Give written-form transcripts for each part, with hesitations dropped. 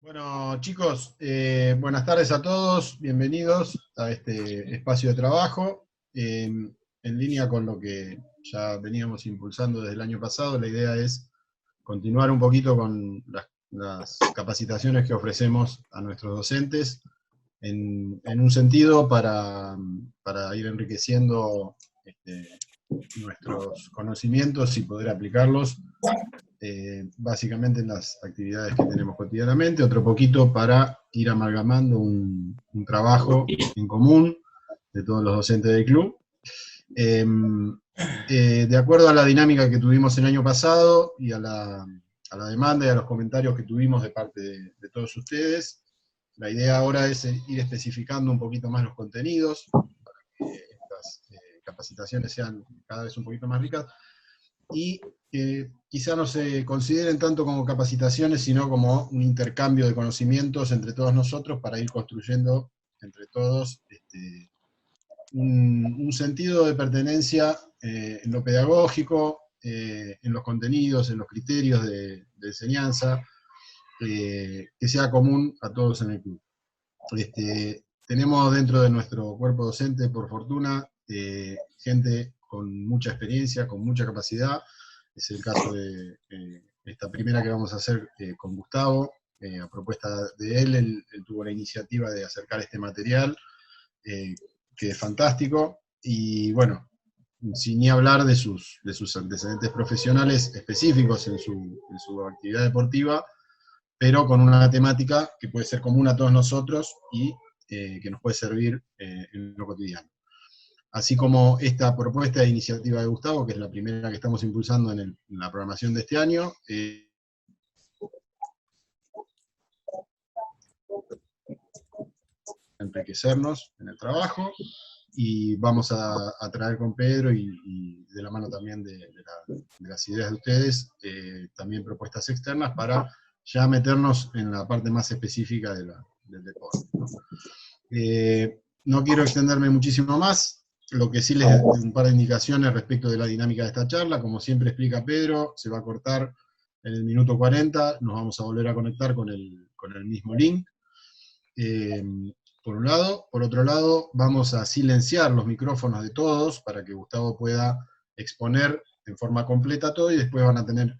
Bueno, chicos, buenas tardes a todos, bienvenidos a este espacio de trabajo. En línea con lo que ya veníamos impulsando desde el año pasado, la idea es continuar un poquito con las capacitaciones que ofrecemos a nuestros docentes, en un sentido para ir enriqueciendo nuestros conocimientos y poder aplicarlos básicamente en las actividades que tenemos cotidianamente, otro poquito para ir amalgamando un trabajo en común de todos los docentes del club. De acuerdo a la dinámica que tuvimos el año pasado y a la demanda y a los comentarios que tuvimos de parte de todos ustedes, la idea ahora es ir especificando un poquito más los contenidos, para que estas capacitaciones sean cada vez un poquito más ricas, y que quizá no se consideren tanto como capacitaciones, sino como un intercambio de conocimientos entre todos nosotros para ir construyendo entre todos un sentido de pertenencia en lo pedagógico, en los contenidos, en los criterios de enseñanza, que sea común a todos en el club. Tenemos dentro de nuestro cuerpo docente, por fortuna, gente con mucha experiencia, con mucha capacidad. Es el caso de esta primera que vamos a hacer con Gustavo, a propuesta de él tuvo la iniciativa de acercar este material, que es fantástico, y bueno, sin ni hablar de sus antecedentes profesionales específicos en su actividad deportiva, pero con una temática que puede ser común a todos nosotros y que nos puede servir en lo cotidiano. Así como esta propuesta de iniciativa de Gustavo, que es la primera que estamos impulsando en la programación de este año, enriquecernos en el trabajo, y vamos a traer con Pedro y de la mano también de las ideas de ustedes, también propuestas externas para ya meternos en la parte más específica del deporte, ¿no? No quiero extenderme muchísimo más, lo que sí les doy un par de indicaciones respecto de la dinámica de esta charla. Como siempre explica Pedro, se va a cortar en el minuto 40, nos vamos a volver a conectar con el mismo link. Por un lado. Por otro lado, vamos a silenciar los micrófonos de todos para que Gustavo pueda exponer en forma completa todo, y después van a tener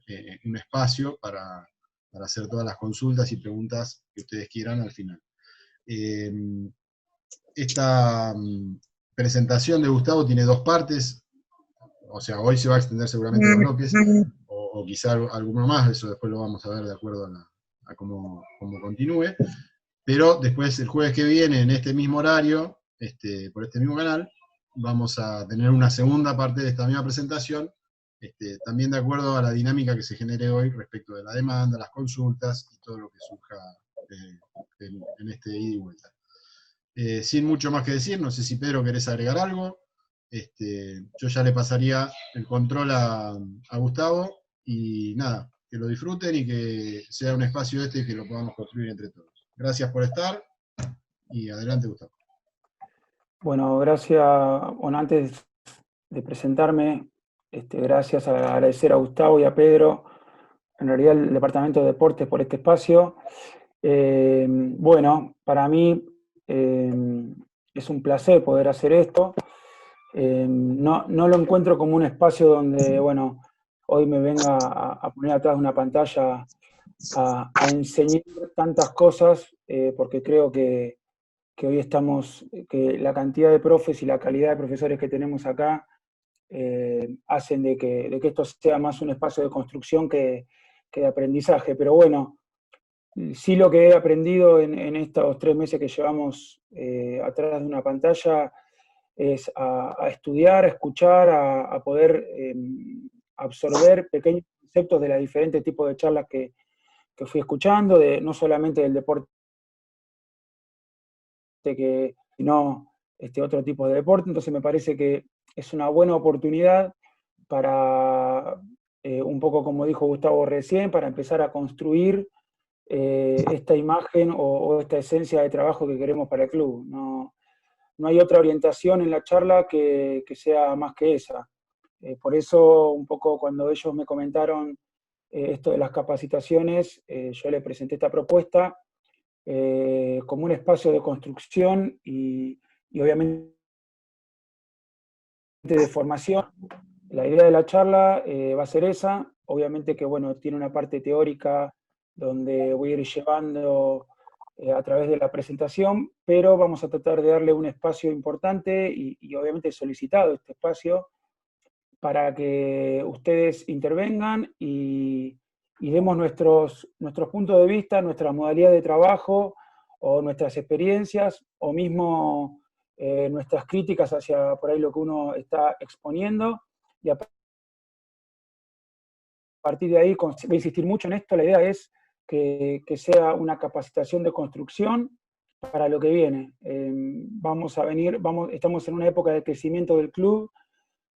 un espacio para hacer todas las consultas y preguntas que ustedes quieran al final. Esta presentación de Gustavo tiene dos partes, o sea, hoy se va a extender seguramente los bloques, o quizá alguno más, eso después lo vamos a ver de acuerdo a cómo continúe. Pero después, el jueves que viene, en este mismo horario, por este mismo canal, vamos a tener una segunda parte de esta misma presentación, también de acuerdo a la dinámica que se genere hoy respecto de la demanda, las consultas y todo lo que surja en este ida y vuelta. Sin mucho más que decir, no sé si Pedro querés agregar algo. Yo ya le pasaría el control a Gustavo, y nada, que lo disfruten y que sea un espacio que lo podamos construir entre todos. Gracias por estar, y adelante, Gustavo. Bueno, gracias. Bueno, antes de presentarme, gracias, agradecer a Gustavo y a Pedro, en realidad el Departamento de Deportes, por este espacio. Bueno, para mí es un placer poder hacer esto. No lo encuentro como un espacio donde, bueno, hoy me venga a poner atrás de una pantalla a enseñar tantas cosas, porque creo que hoy estamos, que la cantidad de profes y la calidad de profesores que tenemos acá hacen de que esto sea más un espacio de construcción que de aprendizaje. Pero bueno, sí, lo que he aprendido en estos 3 meses que llevamos atrás de una pantalla es a estudiar, a escuchar, a poder absorber pequeños conceptos de los diferentes tipos de charlas que fui escuchando, no solamente del deporte, sino otro tipo de deporte. Entonces me parece que es una buena oportunidad para, un poco como dijo Gustavo recién, para empezar a construir esta imagen o esta esencia de trabajo que queremos para el club. No hay otra orientación en la charla que sea más que esa. Por eso, un poco cuando ellos me comentaron esto de las capacitaciones, yo les presenté esta propuesta como un espacio de construcción y obviamente de formación. La idea de la charla va a ser esa, obviamente que bueno, tiene una parte teórica donde voy a ir llevando a través de la presentación, pero vamos a tratar de darle un espacio importante y obviamente solicitado este espacio para que ustedes intervengan y demos nuestros puntos de vista, nuestra modalidad de trabajo o nuestras experiencias o mismo nuestras críticas hacia por ahí lo que uno está exponiendo y a partir de ahí, voy a insistir mucho en esto, la idea es que sea una capacitación de construcción para lo que viene. Vamos a venir, estamos en una época de crecimiento del club,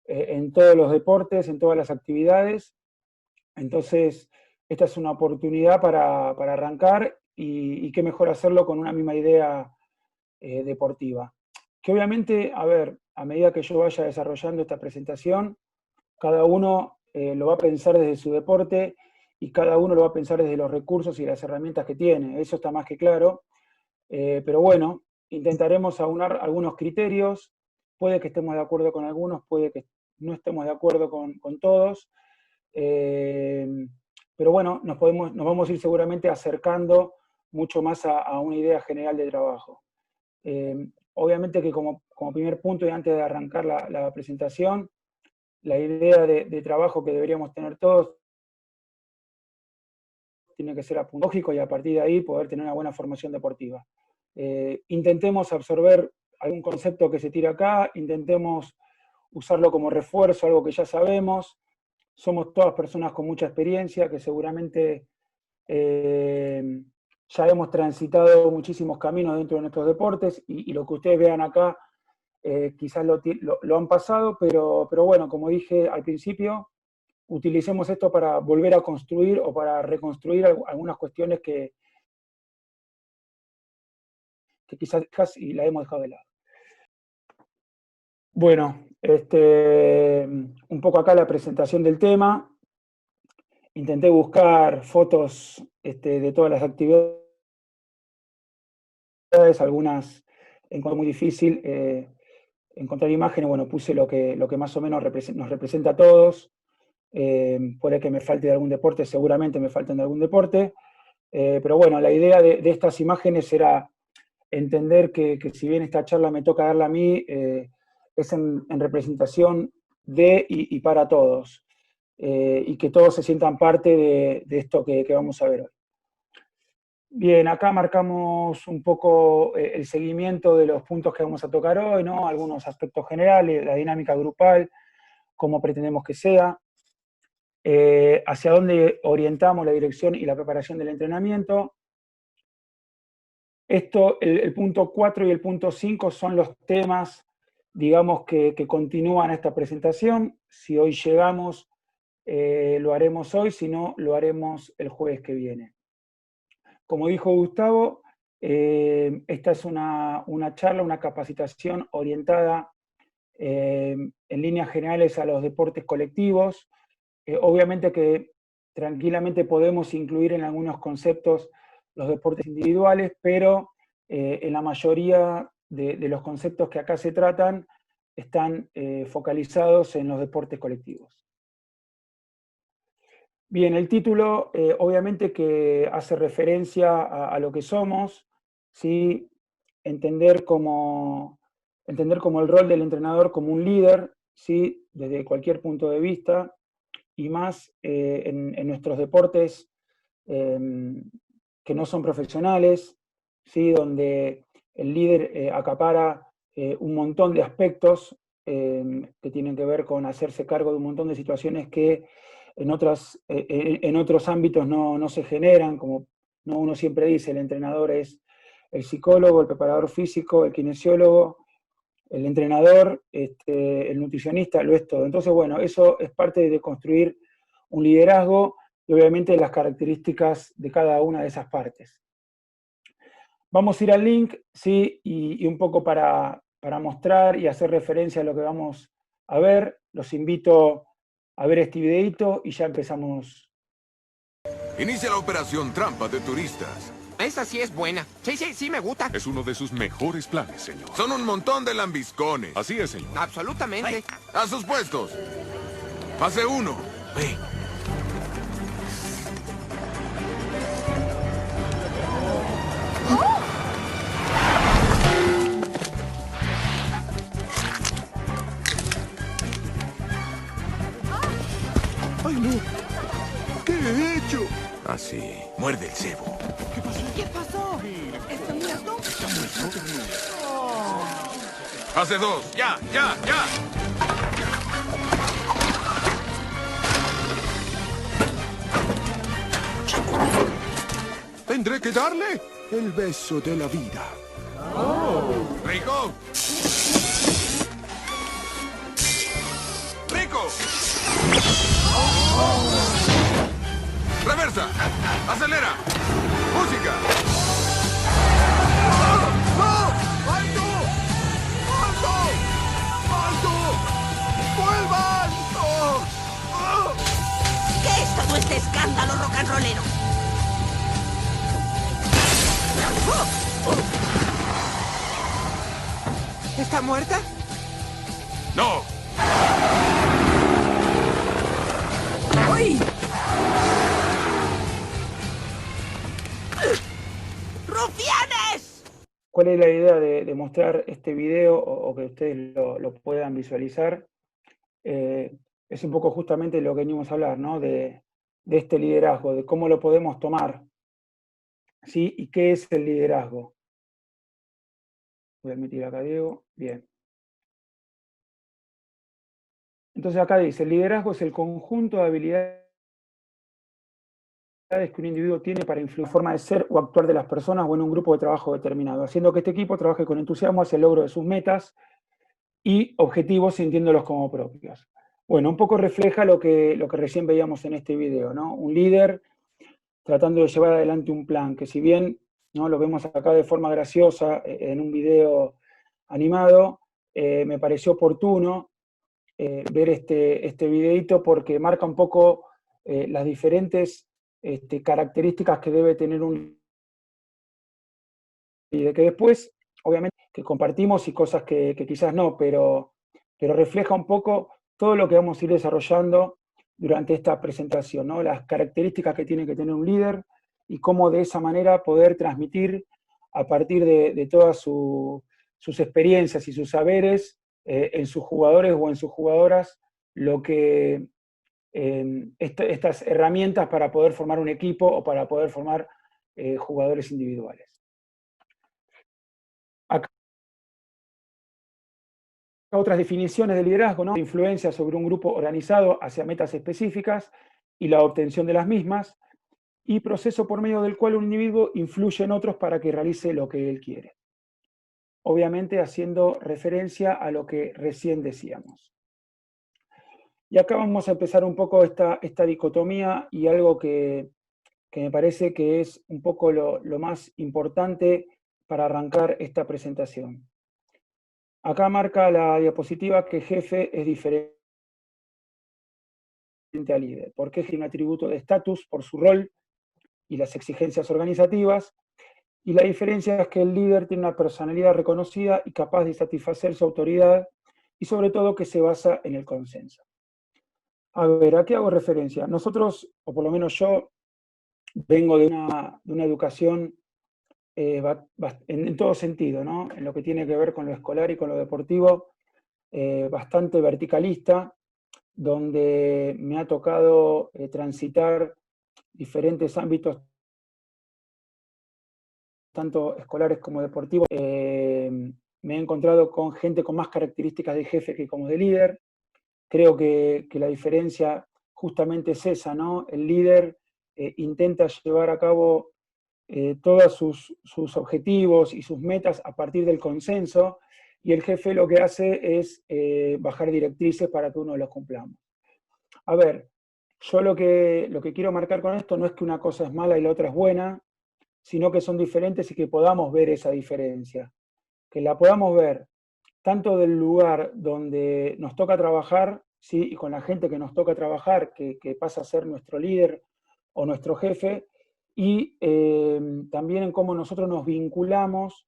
en todos los deportes, en todas las actividades, entonces esta es una oportunidad para arrancar y qué mejor hacerlo con una misma idea deportiva. Que obviamente, a ver, a medida que yo vaya desarrollando esta presentación, cada uno lo va a pensar desde su deporte y cada uno lo va a pensar desde los recursos y las herramientas que tiene. Eso está más que claro. Pero bueno, intentaremos aunar algunos criterios. Puede que estemos de acuerdo con algunos, puede que no estemos de acuerdo con todos. Pero bueno, nos vamos a ir seguramente acercando mucho más a una idea general de trabajo. Obviamente que como primer punto y antes de arrancar la presentación, la idea de trabajo que deberíamos tener todos tiene que ser lógico y a partir de ahí poder tener una buena formación deportiva. Intentemos absorber algún concepto que se tira acá, intentemos usarlo como refuerzo, algo que ya sabemos. Somos todas personas con mucha experiencia que seguramente ya hemos transitado muchísimos caminos dentro de nuestros deportes y lo que ustedes vean acá quizás lo han pasado, pero bueno, como dije al principio, utilicemos esto para volver a construir o para reconstruir algunas cuestiones que quizás y la hemos dejado de lado. Bueno, un poco acá la presentación del tema. Intenté buscar fotos de todas las actividades, algunas encontré muy difícil encontrar imágenes, bueno, puse lo que más o menos nos representa a todos. Puede que me falte de algún deporte, seguramente me faltan de algún deporte, pero bueno, la idea de estas imágenes era entender que si bien esta charla me toca darla a mí, es en representación de y para todos, y que todos se sientan parte de esto que vamos a ver hoy. Bien, acá marcamos un poco el seguimiento de los puntos que vamos a tocar hoy, ¿no? Algunos aspectos generales, la dinámica grupal, cómo pretendemos que sea, hacia dónde orientamos la dirección y la preparación del entrenamiento. Esto, el punto 4 y el punto 5 son los temas, digamos, que continúan esta presentación. Si hoy llegamos, lo haremos hoy, si no, lo haremos el jueves que viene. Como dijo Gustavo, esta es una charla, una capacitación orientada en líneas generales a los deportes colectivos. Obviamente que tranquilamente podemos incluir en algunos conceptos los deportes individuales, pero en la mayoría de los conceptos que acá se tratan están focalizados en los deportes colectivos. Bien, el título obviamente que hace referencia a lo que somos, ¿sí? Entender como el rol del entrenador como un líder, ¿sí? Desde cualquier punto de vista, y más en nuestros deportes que no son profesionales, ¿sí? Donde el líder acapara un montón de aspectos que tienen que ver con hacerse cargo de un montón de situaciones que en otros ámbitos no se generan, como uno siempre dice, el entrenador es el psicólogo, el preparador físico, el kinesiólogo, el entrenador, el nutricionista, lo es todo. Entonces, bueno, eso es parte de construir un liderazgo y obviamente las características de cada una de esas partes. Vamos a ir al link, ¿sí? Y un poco para mostrar y hacer referencia a lo que vamos a ver, los invito a ver este videito y ya empezamos. Inicia la operación Trampa de Turistas. Esa sí es buena. Sí, me gusta. Es uno de sus mejores planes, señor. Son un montón de lambiscones. Así es, señor. Absolutamente. A sus puestos. Fase 1. Ve. ¡Ay, no! ¿Qué he hecho? Así. Muerde el cebo. ¿Qué pasó? ¿Está muerto? Fase 2. ¡Ya! Tendré que darle el beso de la vida. ¡Rico! ¡Rico! ¡Reversa! ¡Acelera! ¡Música! ¡Alto! ¡Vuelvan! ¿Qué es todo este escándalo rock and rollero? ¿Está muerta? ¡No! ¡Uy! ¡Rufianes! ¿Cuál es la idea de mostrar este video o que ustedes lo puedan visualizar? Es un poco justamente lo que venimos a hablar, ¿no? De este liderazgo, de cómo lo podemos tomar, ¿sí? ¿Y qué es el liderazgo? Voy a admitir acá, Diego. Bien. Entonces acá dice, el liderazgo es el conjunto de habilidades que un individuo tiene para influir en la forma de ser o actuar de las personas o en un grupo de trabajo determinado, haciendo que este equipo trabaje con entusiasmo hacia el logro de sus metas y objetivos, sintiéndolos como propios. Bueno, un poco refleja lo que recién veíamos en este video, ¿no? Un líder tratando de llevar adelante un plan, que si bien ¿no? lo vemos acá de forma graciosa en un video animado, me pareció oportuno ver este videito porque marca un poco las diferentes características que debe tener un líder, que después, obviamente, que compartimos y cosas que quizás no, pero refleja un poco todo lo que vamos a ir desarrollando durante esta presentación, ¿no? Las características que tiene que tener un líder y cómo de esa manera poder transmitir a partir de todas sus experiencias y sus saberes en sus jugadores o en sus jugadoras lo que estas herramientas para poder formar un equipo o para poder formar jugadores individuales. Acá otras definiciones de liderazgo, ¿no? Influencia sobre un grupo organizado hacia metas específicas y la obtención de las mismas, y proceso por medio del cual un individuo influye en otros para que realice lo que él quiere. Obviamente haciendo referencia a lo que recién decíamos. Y acá vamos a empezar un poco esta dicotomía y algo que me parece que es un poco lo más importante para arrancar esta presentación. Acá marca la diapositiva que jefe es diferente al líder, porque es un atributo de estatus por su rol y las exigencias organizativas, y la diferencia es que el líder tiene una personalidad reconocida y capaz de satisfacer su autoridad, y sobre todo que se basa en el consenso. A ver, ¿a qué hago referencia? Nosotros, o por lo menos yo, vengo de una educación en todo sentido, ¿no? En lo que tiene que ver con lo escolar y con lo deportivo, bastante verticalista, donde me ha tocado transitar diferentes ámbitos, tanto escolares como deportivos. Me he encontrado con gente con más características de jefe que como de líder. Creo que la diferencia justamente es esa, ¿no? El líder intenta llevar a cabo todos sus objetivos y sus metas a partir del consenso, y el jefe lo que hace es bajar directrices para que uno los cumplamos. A ver, yo lo que quiero marcar con esto no es que una cosa es mala y la otra es buena, sino que son diferentes y que podamos ver esa diferencia. Que la podamos ver tanto del lugar donde nos toca trabajar, ¿sí? Y con la gente que nos toca trabajar, que pasa a ser nuestro líder o nuestro jefe, y también en cómo nosotros nos vinculamos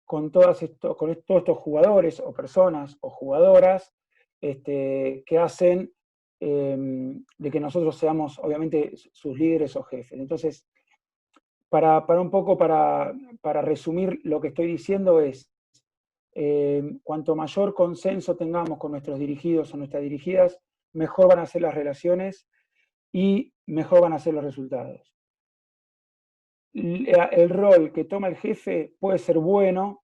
con todos estos jugadores o personas o jugadoras que hacen de que nosotros seamos obviamente sus líderes o jefes. Entonces, para resumir lo que estoy diciendo es, cuanto mayor consenso tengamos con nuestros dirigidos o nuestras dirigidas, mejor van a ser las relaciones y mejor van a ser los resultados. El rol que toma el jefe puede ser bueno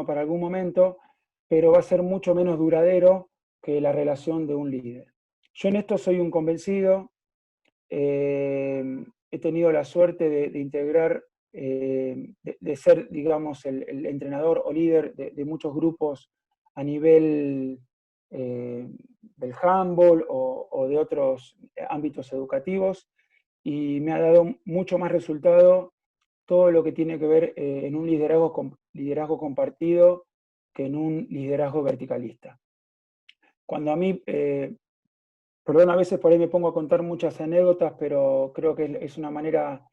para algún momento, pero va a ser mucho menos duradero que la relación de un líder. Yo en esto soy un convencido, he tenido la suerte de integrar, de ser, digamos, el entrenador o líder de muchos grupos a nivel del handball o de otros ámbitos educativos, y me ha dado mucho más resultado todo lo que tiene que ver en un liderazgo compartido que en un liderazgo verticalista. Cuando a mí, perdón, a veces por ahí me pongo a contar muchas anécdotas, pero creo que es una manera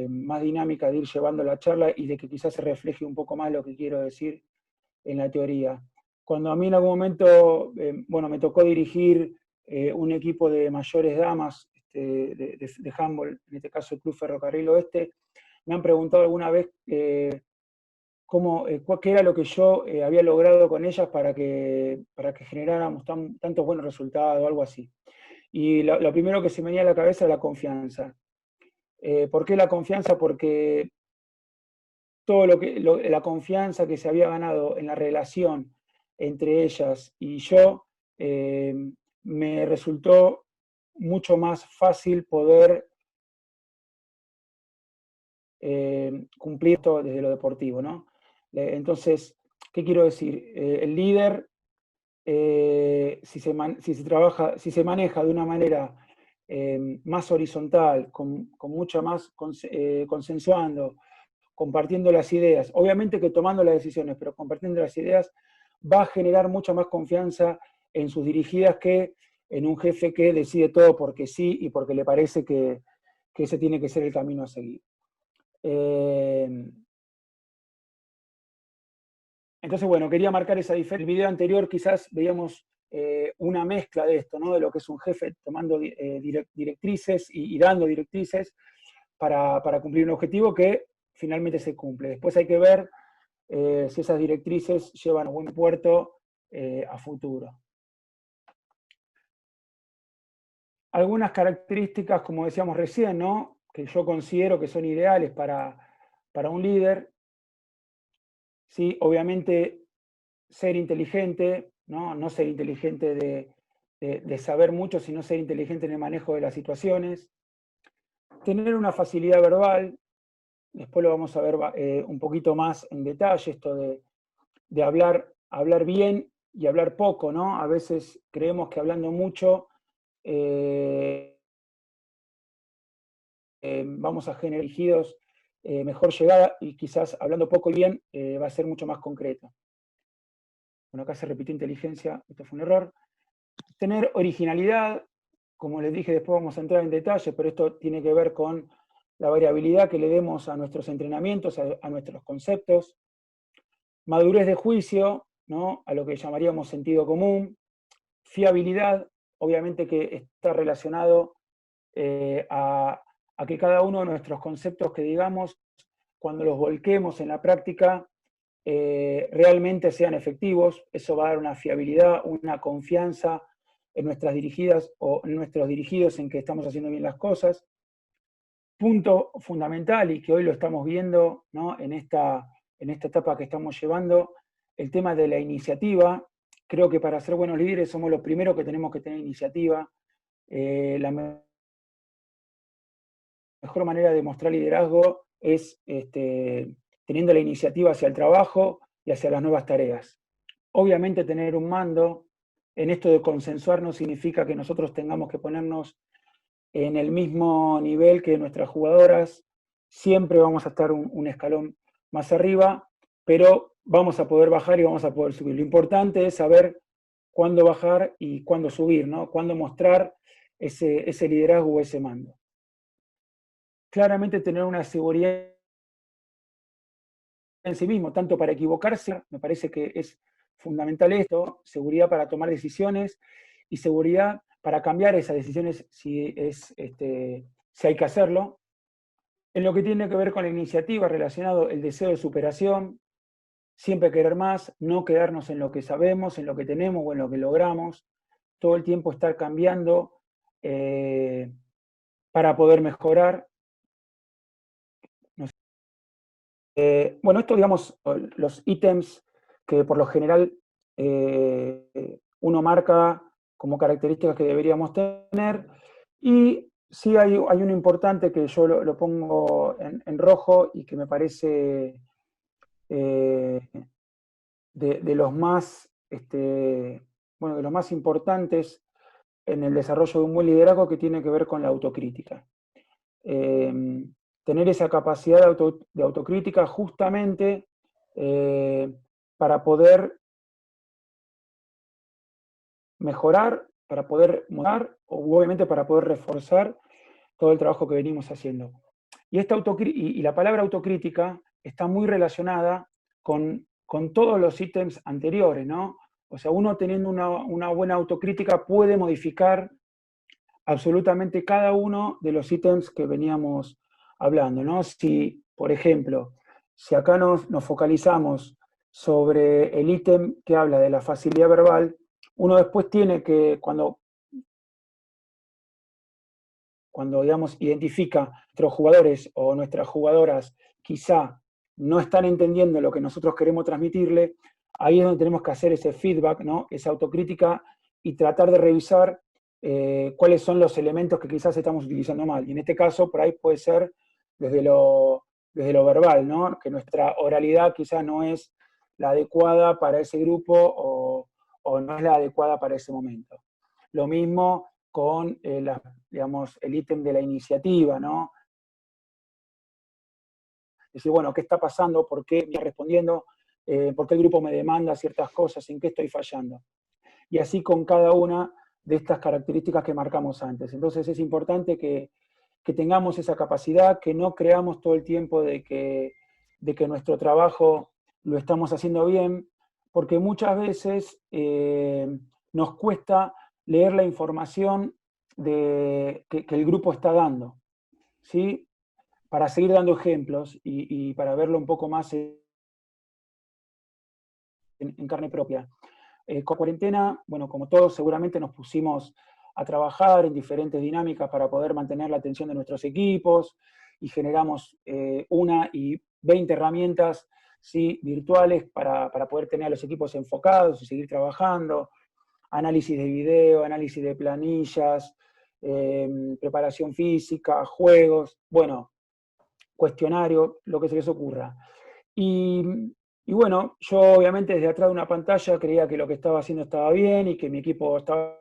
más dinámica de ir llevando la charla y de que quizás se refleje un poco más lo que quiero decir en la teoría. Cuando a mí en algún momento, bueno, me tocó dirigir un equipo de mayores damas de handball, en este caso el Club Ferrocarril Oeste, me han preguntado alguna vez qué era lo que yo había logrado con ellas para que generáramos tantos buenos resultados o algo así. Y lo primero que se me venía a la cabeza era la confianza. ¿Por qué la confianza? Porque todo la confianza que se había ganado en la relación entre ellas y yo, me resultó mucho más fácil poder cumplir todo desde lo deportivo, ¿no? Entonces, ¿qué quiero decir? El líder, si se maneja de una manera más horizontal, con mucha más consensuando, compartiendo las ideas, obviamente que tomando las decisiones, pero compartiendo las ideas, va a generar mucha más confianza en sus dirigidas que en un jefe que decide todo porque sí y porque le parece que ese tiene que ser el camino a seguir. Entonces, bueno, quería marcar esa diferencia. En el video anterior quizás veíamos una mezcla de esto, ¿no? De lo que es un jefe tomando directrices y dando directrices para cumplir un objetivo que finalmente se cumple. Después hay que ver si esas directrices llevan a buen puerto a futuro. Algunas características, como decíamos recién, ¿no? Que yo considero que son ideales para un líder. Sí, obviamente ser inteligente, no ser inteligente de saber mucho, sino ser inteligente en el manejo de las situaciones. Tener una facilidad verbal, después lo vamos a ver un poquito más en detalle, esto de hablar bien y hablar poco, ¿no? A veces creemos que hablando mucho vamos a generar dirigidos mejor llegada, y quizás hablando poco y bien va a ser mucho más concreto. Bueno, acá se repitió inteligencia, esto fue un error. Tener originalidad, como les dije, después vamos a entrar en detalle, pero esto tiene que ver con la variabilidad que le demos a nuestros entrenamientos, a nuestros conceptos. Madurez de juicio, ¿no? A lo que llamaríamos sentido común. Fiabilidad, obviamente que está relacionado a que cada uno de nuestros conceptos que digamos, cuando los volquemos en la práctica, realmente sean efectivos. Eso va a dar una fiabilidad, una confianza en nuestras dirigidas o en nuestros dirigidos en que estamos haciendo bien las cosas. Punto fundamental, y que hoy lo estamos viendo, ¿no? en esta etapa que estamos llevando, el tema de la iniciativa. Creo que para ser buenos líderes somos los primeros que tenemos que tener iniciativa. La mejor manera de mostrar liderazgo es teniendo la iniciativa hacia el trabajo y hacia las nuevas tareas. Obviamente tener un mando en esto de consensuar no significa que nosotros tengamos que ponernos en el mismo nivel que nuestras jugadoras. Siempre vamos a estar un escalón más arriba, pero vamos a poder bajar y vamos a poder subir. Lo importante es saber cuándo bajar y cuándo subir, ¿no? Cuándo mostrar ese liderazgo o ese mando. claramente tener una seguridad en sí mismo, tanto para equivocarse, me parece que es fundamental esto, seguridad para tomar decisiones y seguridad para cambiar esas decisiones si hay que hacerlo. En lo que tiene que ver con la iniciativa, relacionado el deseo de superación, siempre querer más, no quedarnos en lo que sabemos, en lo que tenemos o en lo que logramos, todo el tiempo estar cambiando para poder mejorar. Bueno, esto, digamos, los ítems que por lo general uno marca como características que deberíamos tener. Y sí hay uno importante que yo lo pongo en rojo y que me parece de los más, bueno, de los más importantes en el desarrollo de un buen liderazgo, que tiene que ver con la autocrítica. Tener esa capacidad de autocrítica justamente para poder mejorar, para poder mudar, o obviamente para poder reforzar todo el trabajo que venimos haciendo. Y la palabra autocrítica está muy relacionada con todos los ítems anteriores, ¿no? O sea, uno teniendo una buena autocrítica puede modificar absolutamente cada uno de los ítems que veníamos hablando, ¿no? Si, por ejemplo, si acá nos focalizamos sobre el ítem que habla de la facilidad verbal, uno después tiene que, cuando digamos, identifica nuestros jugadores o nuestras jugadoras quizá no están entendiendo lo que nosotros queremos transmitirle, ahí es donde tenemos que hacer ese feedback, ¿no? Esa autocrítica, y tratar de revisar cuáles son los elementos que quizás estamos utilizando mal. Y en este caso, por ahí puede ser desde lo verbal, ¿no? Que nuestra oralidad quizás no es la adecuada para ese grupo o no es la adecuada para ese momento. Lo mismo con digamos, el ítem de la iniciativa, ¿no? Decir, bueno, ¿qué está pasando? ¿Por qué me está respondiendo? ¿Por qué el grupo me demanda ciertas cosas? ¿En qué estoy fallando? Y así con cada una de estas características que marcamos antes. Entonces es importante que tengamos esa capacidad, que no creamos todo el tiempo de que nuestro trabajo lo estamos haciendo bien, porque muchas veces nos cuesta leer la información que el grupo está dando, ¿sí? Para seguir dando ejemplos y para verlo un poco más en carne propia. Con cuarentena, bueno, como todos seguramente nos pusimos a trabajar en diferentes dinámicas para poder mantener la atención de nuestros equipos, y generamos 1 y 20 herramientas, ¿sí?, virtuales para poder tener a los equipos enfocados y seguir trabajando. Análisis de video, análisis de planillas, preparación física, juegos, bueno, cuestionario, lo que se les ocurra. Y bueno, yo obviamente desde atrás de una pantalla creía que lo que estaba haciendo estaba bien y que mi equipo estaba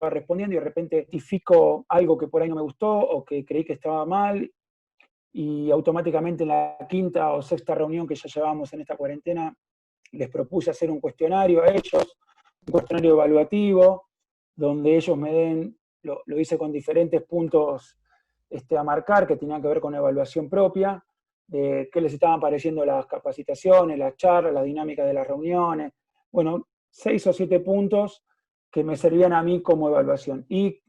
respondiendo, y de repente identifico algo que por ahí no me gustó o que creí que estaba mal, y automáticamente en la 5ª o 6ª reunión que ya llevábamos en esta cuarentena, les propuse hacer un cuestionario a ellos, un cuestionario evaluativo, donde ellos me den, lo hice con diferentes puntos a marcar, que tenían que ver con evaluación propia, qué les estaban pareciendo las capacitaciones, las charlas, la dinámica de las reuniones, bueno, 6 o 7 puntos que me servían a mí como evaluación. Y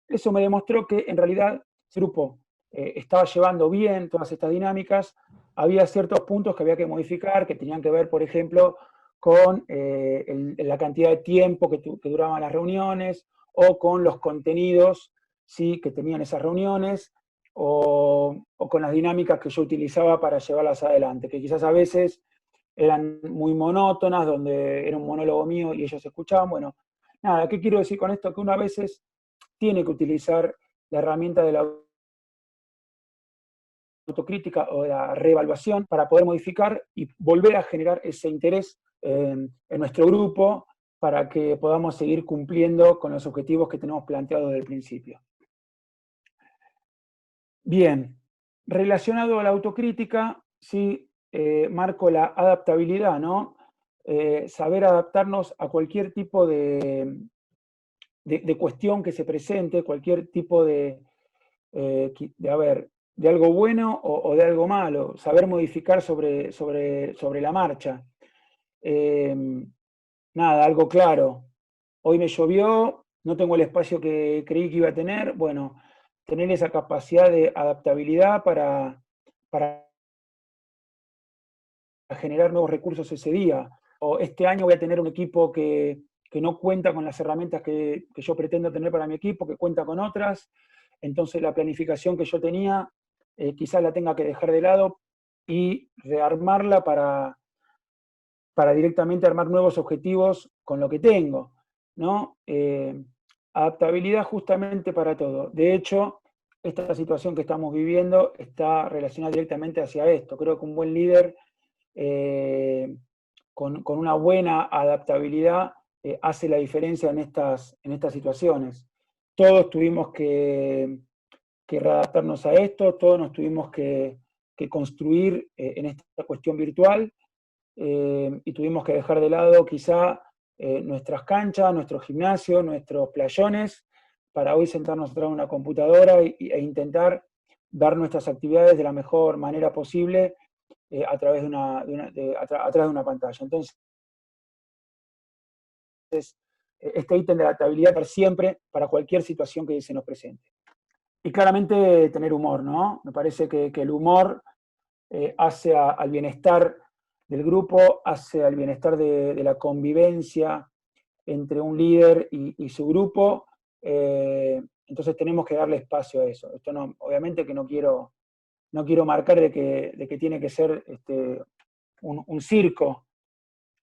eso me demostró que en realidad el grupo estaba llevando bien todas estas dinámicas. Había ciertos puntos que había que modificar, que tenían que ver, por ejemplo, con la cantidad de tiempo que duraban las reuniones, o con los contenidos, ¿sí?, que tenían esas reuniones, o con las dinámicas que yo utilizaba para llevarlas adelante, que quizás a veces eran muy monótonas, donde era un monólogo mío y ellos escuchaban. Bueno, nada, ¿qué quiero decir con esto? Que uno a veces tiene que utilizar la herramienta de la autocrítica o de la reevaluación para poder modificar y volver a generar ese interés en nuestro grupo, para que podamos seguir cumpliendo con los objetivos que tenemos planteados desde el principio. Bien, relacionado a la autocrítica, sí, marco la adaptabilidad, ¿no? Saber adaptarnos a cualquier tipo de de cuestión que se presente, cualquier tipo de algo bueno o de algo malo, saber modificar sobre la marcha. Nada, algo claro. Hoy me llovió, no tengo el espacio que creí que iba a tener. Bueno, tener esa capacidad de adaptabilidad para generar nuevos recursos ese día. O este año voy a tener un equipo que no cuenta con las herramientas que yo pretendo tener para mi equipo, que cuenta con otras. Entonces la planificación que yo tenía quizás la tenga que dejar de lado y rearmarla para directamente armar nuevos objetivos con lo que tengo, ¿no? Adaptabilidad justamente para todo. De hecho, esta situación que estamos viviendo está relacionada directamente hacia esto. Creo que un buen líder con una buena adaptabilidad hace la diferencia en estas situaciones. Todos tuvimos que readaptarnos a esto, todos nos tuvimos que construir en esta cuestión virtual, y tuvimos que dejar de lado quizá nuestras canchas, nuestros gimnasios, nuestros playones, para hoy sentarnos atrás de una computadora e intentar dar nuestras actividades de la mejor manera posible a través atrás de una pantalla. Entonces, este ítem de adaptabilidad para siempre, para cualquier situación que se nos presente. Y claramente tener humor, ¿no? Me parece que el humor hace al bienestar del grupo, hace al bienestar de la convivencia entre un líder y su grupo. Entonces tenemos que darle espacio a eso. Esto no, obviamente que no quiero marcar de que tiene que ser un circo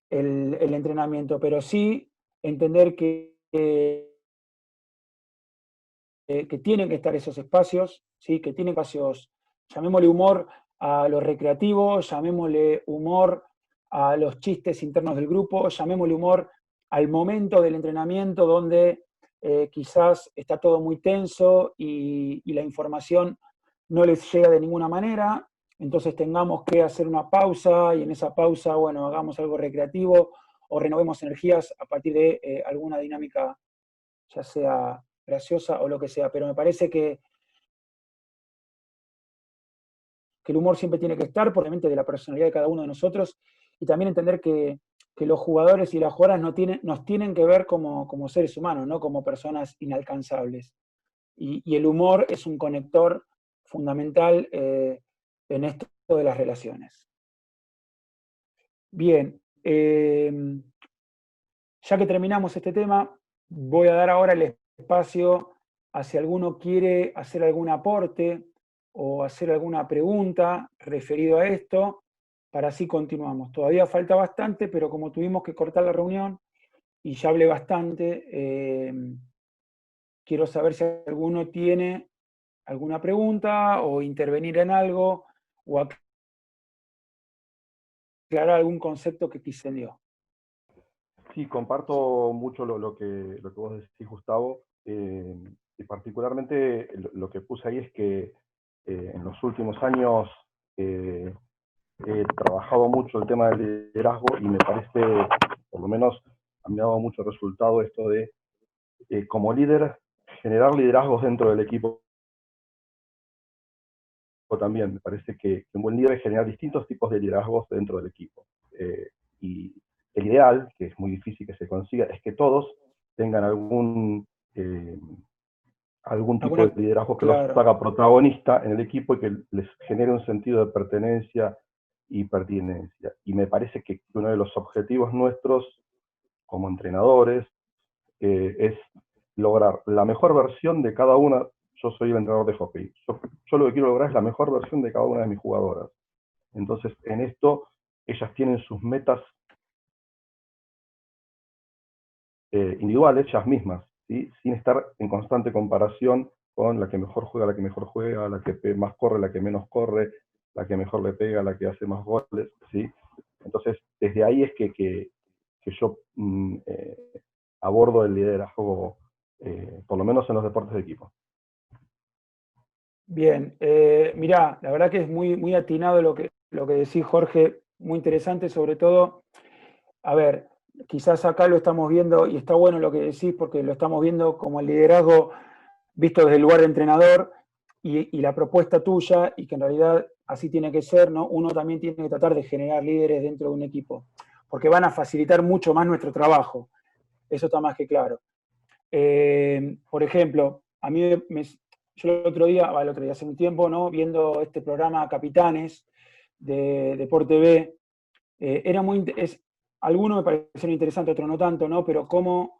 el entrenamiento, pero sí entender que tienen que estar esos espacios, ¿sí? Que tienen espacios, llamémosle humor a los recreativos, llamémosle humor a los chistes internos del grupo, llamémosle humor al momento del entrenamiento donde quizás está todo muy tenso y la información no les llega de ninguna manera, entonces tengamos que hacer una pausa y en esa pausa, bueno, hagamos algo recreativo o renovemos energías a partir de alguna dinámica, ya sea graciosa o lo que sea, pero me parece que el humor siempre tiene que estar, por obviamente de la personalidad de cada uno de nosotros, y también entender que los jugadores y las jugadoras nos tienen que ver como seres humanos, no como personas inalcanzables. Y el humor es un conector fundamental en esto de las relaciones. Bien, ya que terminamos este tema, voy a dar ahora el espacio a si alguno quiere hacer algún aporte o hacer alguna pregunta referido a esto, para así continuamos. Todavía falta bastante, pero como tuvimos que cortar la reunión y ya hablé bastante, quiero saber si alguno tiene alguna pregunta o intervenir en algo o aclarar algún concepto que quise dio. Sí, comparto mucho lo que vos decís, Gustavo, y particularmente lo que puse ahí es que en los últimos años he trabajado mucho el tema del liderazgo y me parece, por lo menos, me ha dado mucho resultado esto de, como líder, generar liderazgos dentro del equipo también. Me parece que un buen líder es generar distintos tipos de liderazgos dentro del equipo. Y el ideal, que es muy difícil que se consiga, es que todos tengan algún tipo de liderazgo que los haga protagonista en el equipo y que les genere un sentido de pertenencia y pertinencia. Y me parece que uno de los objetivos nuestros como entrenadores es lograr la mejor versión de cada una. Yo soy el entrenador de hockey. Yo lo que quiero lograr es la mejor versión de cada una de mis jugadoras. Entonces, en esto, ellas tienen sus metas individuales, ellas mismas, ¿sí? Sin estar en constante comparación con la que mejor juega, la que más corre, la que menos corre, la que mejor le pega, la que hace más goles, ¿sí? Entonces, desde ahí es que yo abordo el liderazgo, por lo menos en los deportes de equipo. Bien, mirá, la verdad que es muy atinado lo que decís, Jorge, muy interesante, sobre todo, a ver, quizás acá lo estamos viendo, y está bueno lo que decís, porque lo estamos viendo como el liderazgo visto desde el lugar de entrenador, y la propuesta tuya, y que en realidad así tiene que ser, ¿no? Uno también tiene que tratar de generar líderes dentro de un equipo, porque van a facilitar mucho más nuestro trabajo. Eso está más que claro. Por ejemplo, a mí yo el otro día, hace un tiempo, ¿no? Viendo este programa Capitanes de Deporte B, era algunos me parecieron interesantes, otros no tanto, ¿no? Pero cómo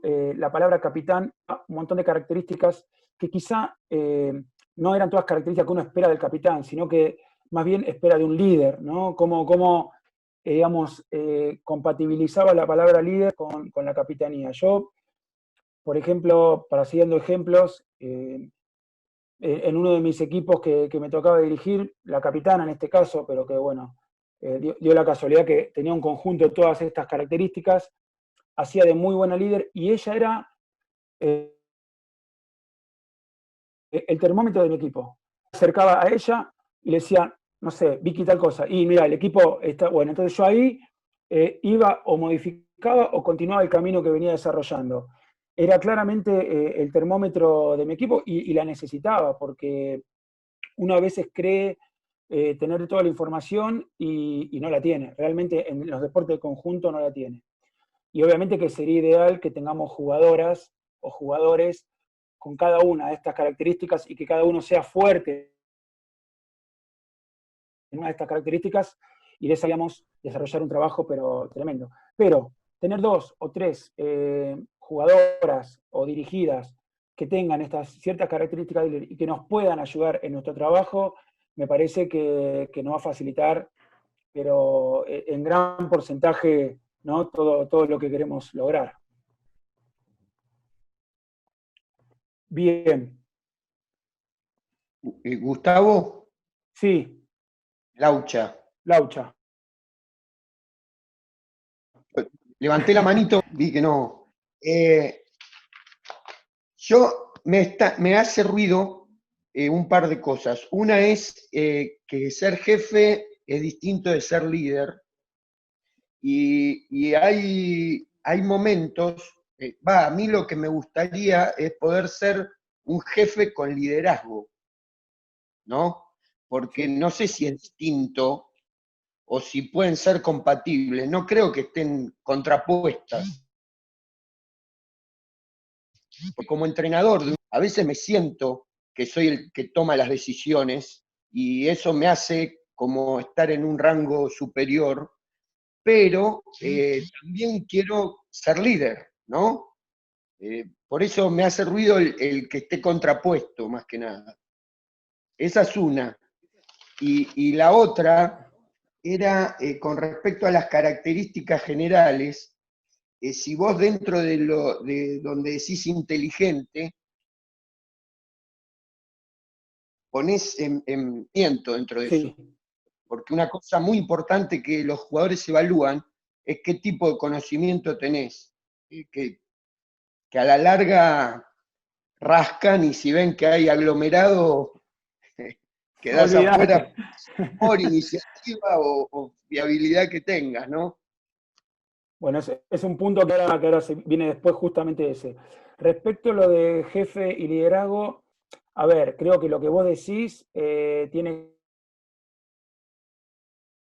la palabra capitán, un montón de características que quizá no eran todas características que uno espera del capitán, sino que más bien espera de un líder, ¿no? Cómo digamos, compatibilizaba la palabra líder con la capitanía. Yo, por ejemplo, para siguiendo ejemplos, en uno de mis equipos que me tocaba dirigir, la capitana en este caso, pero que bueno, dio la casualidad que tenía un conjunto de todas estas características, hacía de muy buena líder, y ella era el termómetro de mi equipo. Me acercaba a ella y le decía, no sé, Vicky tal cosa, y mira, el equipo está bueno. Entonces yo ahí iba o modificaba o continuaba el camino que venía desarrollando. Era claramente el termómetro de mi equipo, y la necesitaba, porque uno a veces cree tener toda la información y no la tiene. Realmente en los deportes de conjunto no la tiene. Y obviamente que sería ideal que tengamos jugadoras o jugadores con cada una de estas características, y que cada uno sea fuerte en una de estas características, y de esa, digamos, desarrollar un trabajo pero tremendo. Pero tener 2 o 3 jugadoras o dirigidas que tengan estas ciertas características y que nos puedan ayudar en nuestro trabajo, me parece que nos va a facilitar, pero en gran porcentaje, ¿no? todo lo que queremos lograr. Bien. Gustavo. Sí. Laucha. Levanté la manito, vi que no. Me hace ruido un par de cosas. Una es que ser jefe es distinto de ser líder. Y hay momentos, a mí lo que me gustaría es poder ser un jefe con liderazgo, ¿no? Porque no sé si es distinto o si pueden ser compatibles, no creo que estén contrapuestas. Porque como entrenador, a veces me siento que soy el que toma las decisiones, y eso me hace como estar en un rango superior, pero también quiero ser líder, ¿no? Por eso me hace ruido el que esté contrapuesto, más que nada. Esa es una. Y la otra era con respecto a las características generales. Si vos dentro de donde decís inteligente, ponés miento dentro de eso. Porque una cosa muy importante que los jugadores evalúan es qué tipo de conocimiento tenés. Que a la larga rascan, y si ven que hay aglomerado, quedás afuera por iniciativa o viabilidad que tengas, ¿no? Bueno, es un punto que ahora viene después, justamente ese. Respecto a lo de jefe y liderazgo, a ver, creo que lo que vos decís tiene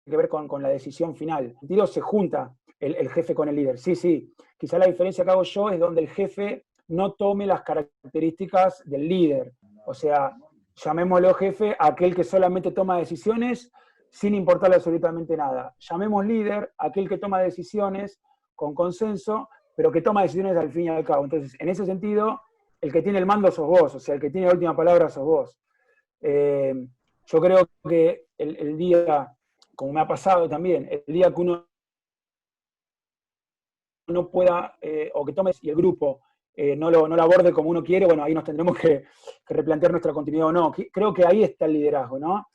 que ver con la decisión final. En sentido, se junta el jefe con el líder. Sí. Quizá la diferencia que hago yo es donde el jefe no tome las características del líder. O sea, llamémoslo jefe a aquel que solamente toma decisiones sin importarle absolutamente nada. Llamemos líder a aquel que toma decisiones con consenso, pero que toma decisiones al fin y al cabo. Entonces, en ese sentido, el que tiene el mando sos vos, o sea, el que tiene la última palabra sos vos. Yo creo que el día, como me ha pasado también, el día que uno no pueda, o que tomes y el grupo no lo aborde como uno quiere, bueno, ahí nos tendremos que replantear nuestra continuidad o no. Creo que ahí está el liderazgo, ¿no?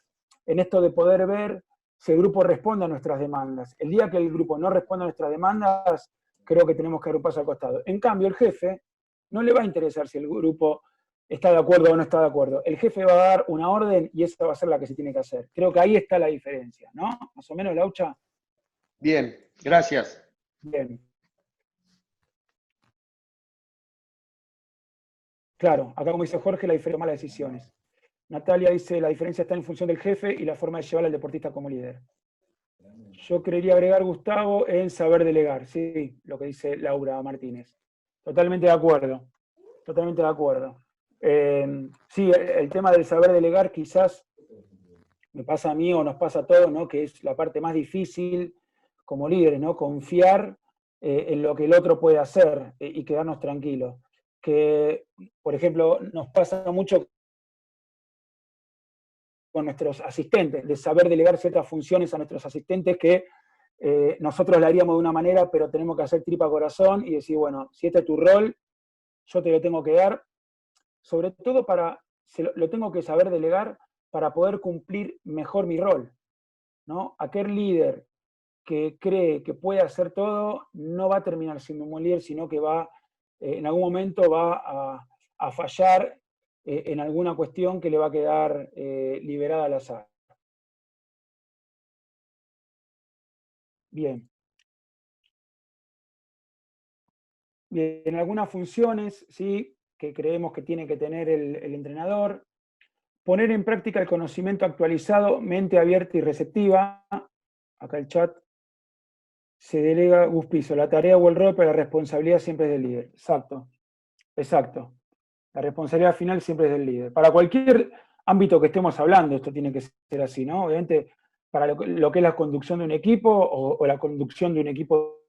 En esto de poder ver si el grupo responde a nuestras demandas. El día que el grupo no responde a nuestras demandas, creo que tenemos que dar un paso al costado. En cambio, el jefe no le va a interesar si el grupo está de acuerdo o no está de acuerdo. El jefe va a dar una orden y esa va a ser la que se tiene que hacer. Creo que ahí está la diferencia, ¿no? Más o menos, Laucha. Bien, gracias. Bien. Claro, acá como dice Jorge, la diferencia toma las decisiones. Natalia dice, la diferencia está en función del jefe y la forma de llevar al deportista como líder. Yo creería agregar, Gustavo, en saber delegar, sí, lo que dice Laura Martínez. Totalmente de acuerdo, totalmente de acuerdo. Sí, el tema del saber delegar quizás me pasa a mí o nos pasa a todos, ¿no? Que es la parte más difícil como líderes, ¿no? Confiar en lo que el otro puede hacer y quedarnos tranquilos. Que, por ejemplo, nos pasa mucho con nuestros asistentes, de saber delegar ciertas funciones a nuestros asistentes que nosotros la haríamos de una manera, pero tenemos que hacer tripa corazón y decir, bueno, si este es tu rol, yo te lo tengo que dar, sobre todo lo tengo que saber delegar para poder cumplir mejor mi rol, ¿no? Aquel líder que cree que puede hacer todo, no va a terminar siendo un buen líder, sino que en algún momento va a fallar en alguna cuestión que le va a quedar liberada al azar. Bien. Bien, en algunas funciones, ¿sí?, que creemos que tiene que tener el entrenador, poner en práctica el conocimiento actualizado, mente abierta y receptiva. Acá el chat. Se delega Gus Piso, la tarea o el rol, pero la responsabilidad siempre es del líder. Exacto, exacto. La responsabilidad final siempre es del líder. Para cualquier ámbito que estemos hablando, esto tiene que ser así, ¿no? Obviamente, para lo que es la conducción de un equipo o la conducción de un equipo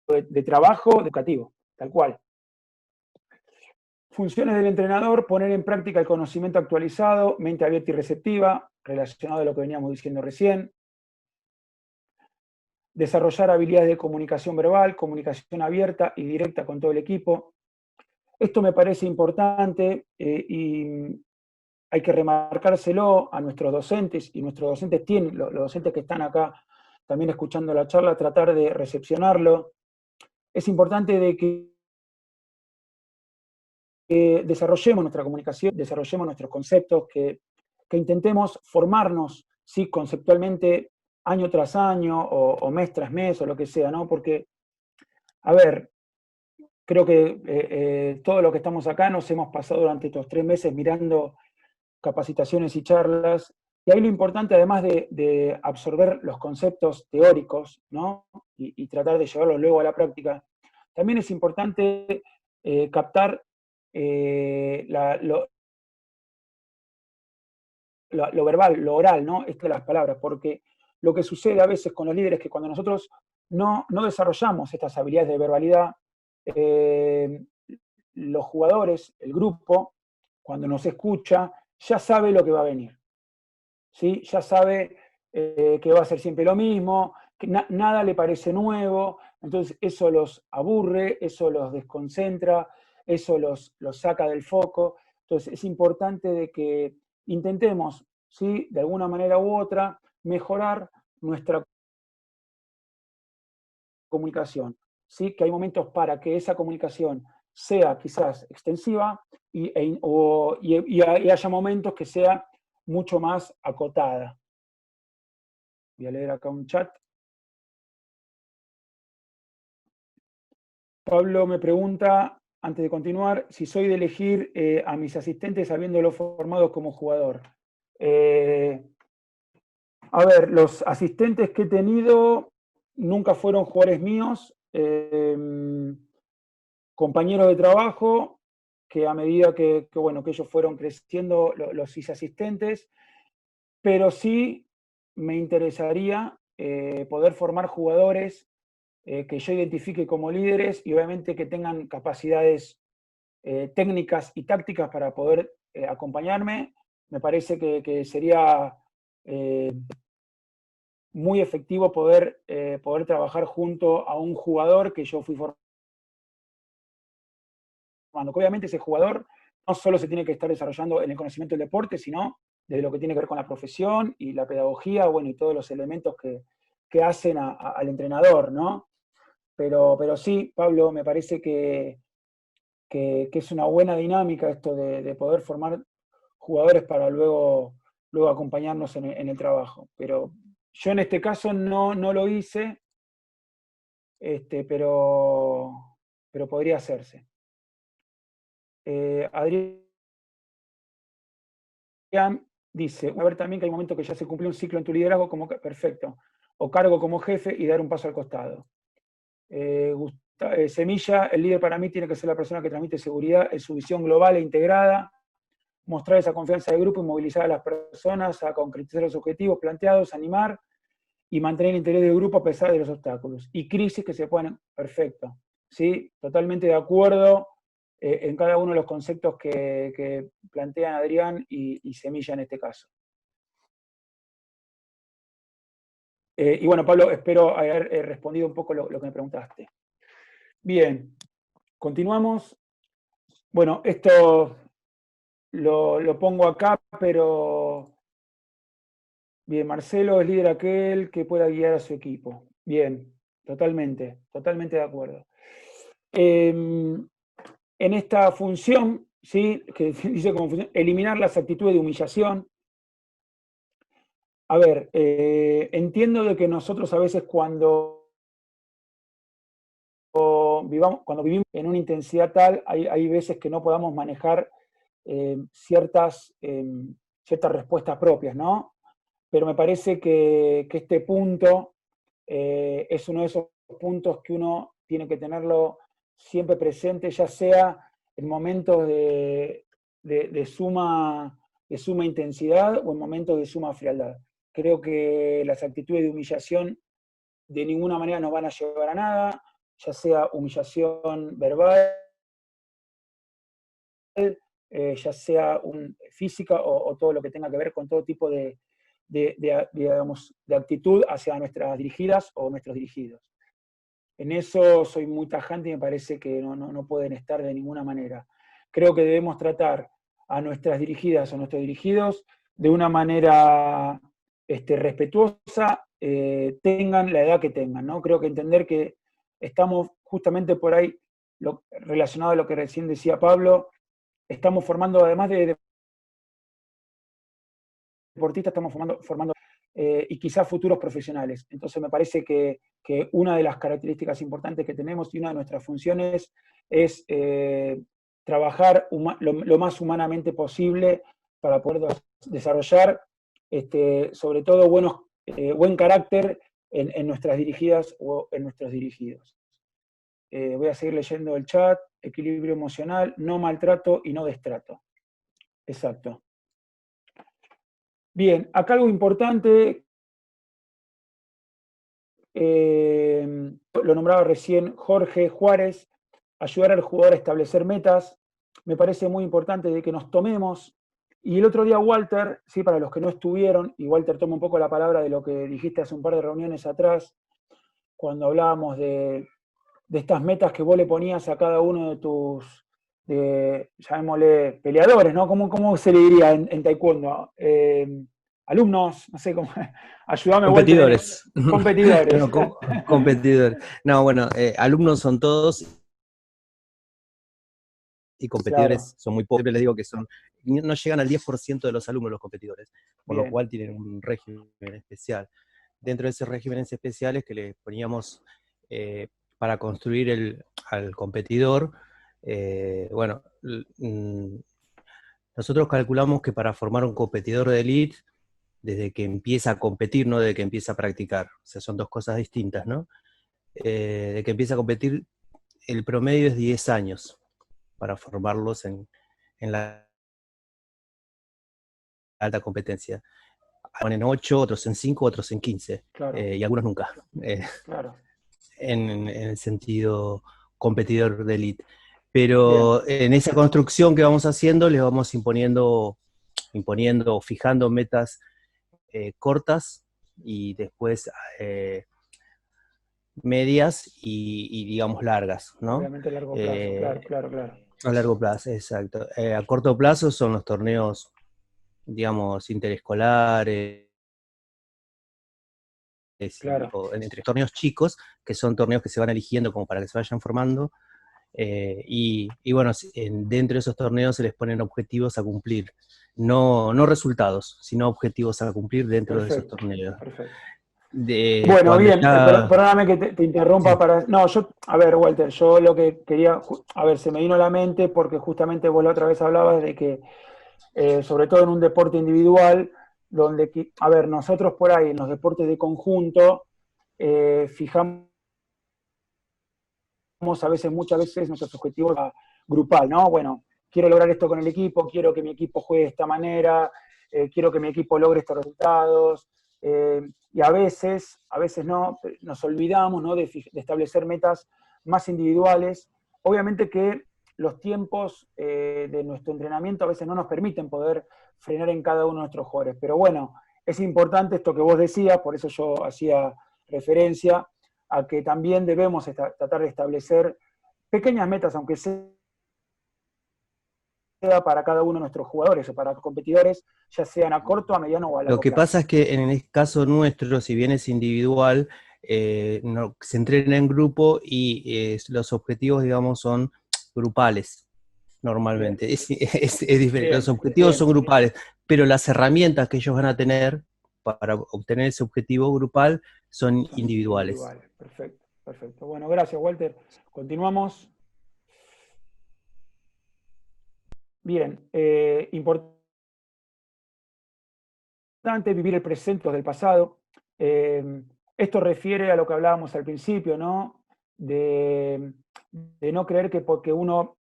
de trabajo educativo, tal cual. Funciones del entrenador, poner en práctica el conocimiento actualizado, mente abierta y receptiva, relacionado a lo que veníamos diciendo recién. Desarrollar habilidades de comunicación verbal, comunicación abierta y directa con todo el equipo. Esto me parece importante y hay que remarcárselo a nuestros docentes, y nuestros docentes tienen, los docentes que están acá también escuchando la charla, tratar de recepcionarlo. Es importante de que desarrollemos nuestra comunicación, desarrollemos nuestros conceptos, que intentemos formarnos, ¿sí?, conceptualmente año tras año o mes tras mes o lo que sea, ¿no? Porque, a ver, creo que todo lo que estamos acá nos hemos pasado durante estos 3 meses mirando capacitaciones y charlas, y ahí lo importante, además de absorber los conceptos teóricos, ¿no?, y tratar de llevarlos luego a la práctica, también es importante captar lo verbal, lo oral, ¿no?, esto de las palabras, porque lo que sucede a veces con los líderes es que cuando nosotros no desarrollamos estas habilidades de verbalidad, los jugadores, el grupo, cuando nos escucha, ya sabe lo que va a venir, ¿sí? Ya sabe que va a ser siempre lo mismo, que nada le parece nuevo, entonces eso los aburre, eso los desconcentra, eso los saca del foco. Entonces es importante de que intentemos, ¿sí?, de alguna manera u otra, mejorar nuestra comunicación, ¿sí? Que hay momentos para que esa comunicación sea quizás extensiva y haya momentos que sea mucho más acotada. Voy a leer acá un chat. Pablo me pregunta, antes de continuar, si soy de elegir a mis asistentes habiéndolos formados como jugador. A ver, los asistentes que he tenido nunca fueron jugadores míos, compañeros de trabajo, que a medida que ellos fueron creciendo, los hice asistentes, pero sí me interesaría poder formar jugadores que yo identifique como líderes y obviamente que tengan capacidades técnicas y tácticas para poder acompañarme. Me parece que sería muy efectivo poder trabajar junto a un jugador que yo fui formando. Obviamente ese jugador no solo se tiene que estar desarrollando en el conocimiento del deporte, sino de lo que tiene que ver con la profesión y la pedagogía, bueno, y todos los elementos que hacen al entrenador, ¿no? Pero sí, Pablo, me parece que que es una buena dinámica esto de poder formar jugadores para luego acompañarnos en el trabajo. Pero yo en este caso no lo hice, pero podría hacerse. Adrián dice, a ver también que hay un momento que ya se cumplió un ciclo en tu liderazgo, como que, perfecto, o cargo como jefe y dar un paso al costado. Semilla, el líder para mí tiene que ser la persona que transmite seguridad en su visión global e integrada, mostrar esa confianza del grupo y movilizar a las personas a concretizar los objetivos planteados, animar y mantener el interés del grupo a pesar de los obstáculos. Y crisis que se ponen, perfecto, ¿sí? Totalmente de acuerdo en cada uno de los conceptos que plantean Adrián y Semilla en este caso. Y bueno, Pablo, espero haber respondido un poco lo que me preguntaste. Bien, continuamos. Bueno, esto lo pongo acá, pero... Bien, Marcelo es líder aquel que pueda guiar a su equipo. Bien, totalmente de acuerdo. En esta función, ¿sí? Que dice como función, eliminar las actitudes de humillación. A ver, entiendo de que nosotros a veces cuando vivimos en una intensidad tal, hay veces que no podamos manejar ciertas respuestas propias, ¿no? Pero me parece que este punto es uno de esos puntos que uno tiene que tenerlo siempre presente, ya sea en momentos de suma intensidad o en momentos de suma frialdad. Creo que las actitudes de humillación de ninguna manera nos van a llevar a nada, ya sea humillación verbal, ya sea física o todo lo que tenga que ver con todo tipo de actitud hacia nuestras dirigidas o nuestros dirigidos. En eso soy muy tajante y me parece que no pueden estar de ninguna manera. Creo que debemos tratar a nuestras dirigidas o nuestros dirigidos de una manera respetuosa, tengan la edad que tengan, ¿no? Creo que entender que estamos justamente por ahí, relacionado a lo que recién decía Pablo, estamos formando, además de deportistas, estamos formando y quizás futuros profesionales. Entonces me parece que una de las características importantes que tenemos y una de nuestras funciones es trabajar lo más humanamente posible para poder desarrollar sobre todo buen carácter en nuestras dirigidas o en nuestros dirigidos. Voy a seguir leyendo el chat. Equilibrio emocional, no maltrato y no destrato. Exacto. Bien, acá algo importante, lo nombraba recién Jorge Juárez, ayudar al jugador a establecer metas. Me parece muy importante de que nos tomemos. Y el otro día Walter, sí, para los que no estuvieron, y Walter toma un poco la palabra de lo que dijiste hace un par de reuniones atrás, cuando hablábamos de estas metas que vos le ponías a cada uno de tus, llamémosle, peleadores, ¿no? ¿Cómo se le diría en taekwondo? Alumnos, no sé cómo, ayúdame. Competidores. Walter. Competidores. No, competidores. No, bueno, alumnos son todos y competidores claro. Son muy pocos. Les digo que no llegan al 10% de los alumnos los competidores, por lo cual tienen un régimen especial. Dentro de ese régimen especial es que les poníamos para construir al competidor, bueno, nosotros calculamos que para formar un competidor de elite, desde que empieza a competir, no desde que empieza a practicar, o sea, son dos cosas distintas, ¿no? De que empieza a competir, el promedio es 10 años para formarlos en la alta competencia. Ponen 8, otros en 5, otros en 15, claro. Y algunos nunca. Claro. En el sentido competidor de elite. Pero bien, en esa construcción que vamos haciendo, les vamos imponiendo, fijando metas cortas y después medias y digamos largas, ¿no? Obviamente a largo plazo, claro. A largo plazo, exacto. A corto plazo son los torneos, digamos, interescolares, claro. Entre torneos chicos, que son torneos que se van eligiendo como para que se vayan formando, Y bueno, dentro de esos torneos se les ponen objetivos a cumplir. No resultados, sino objetivos a cumplir dentro de esos torneos. Perfecto. Bueno, bien, ya... perdóname que te interrumpa Sí. para... No, a ver, Walter, yo lo que quería... A ver, se me vino a la mente porque justamente vos la otra vez hablabas de que, sobre todo en un deporte individual, donde, a ver, nosotros por ahí en los deportes de conjunto, fijamos muchas veces nuestros objetivos grupal, ¿no? Bueno, quiero lograr esto con el equipo, quiero que mi equipo juegue de esta manera, quiero que mi equipo logre estos resultados, y a veces no, nos olvidamos, ¿no?, de establecer metas más individuales. Obviamente que los tiempos de nuestro entrenamiento a veces no nos permiten poder frenar en cada uno de nuestros jugadores, pero bueno, es importante esto que vos decías, por eso yo hacía referencia a que también debemos tratar de establecer pequeñas metas, aunque sea para cada uno de nuestros jugadores o para competidores, ya sean a corto, a mediano o a largo Lo que plazo. pasa es que en el caso nuestro, si bien es individual, se entrena en grupo y los objetivos, digamos, son grupales, normalmente. Es diferente. Bien, Los objetivos son grupales, pero las herramientas que ellos van a tener para obtener ese objetivo grupal son individuales. Perfecto. Bueno, gracias, Walter. Continuamos. Bien, importante vivir el presente del pasado. Esto refiere a lo que hablábamos al principio, ¿no? De no creer que porque uno...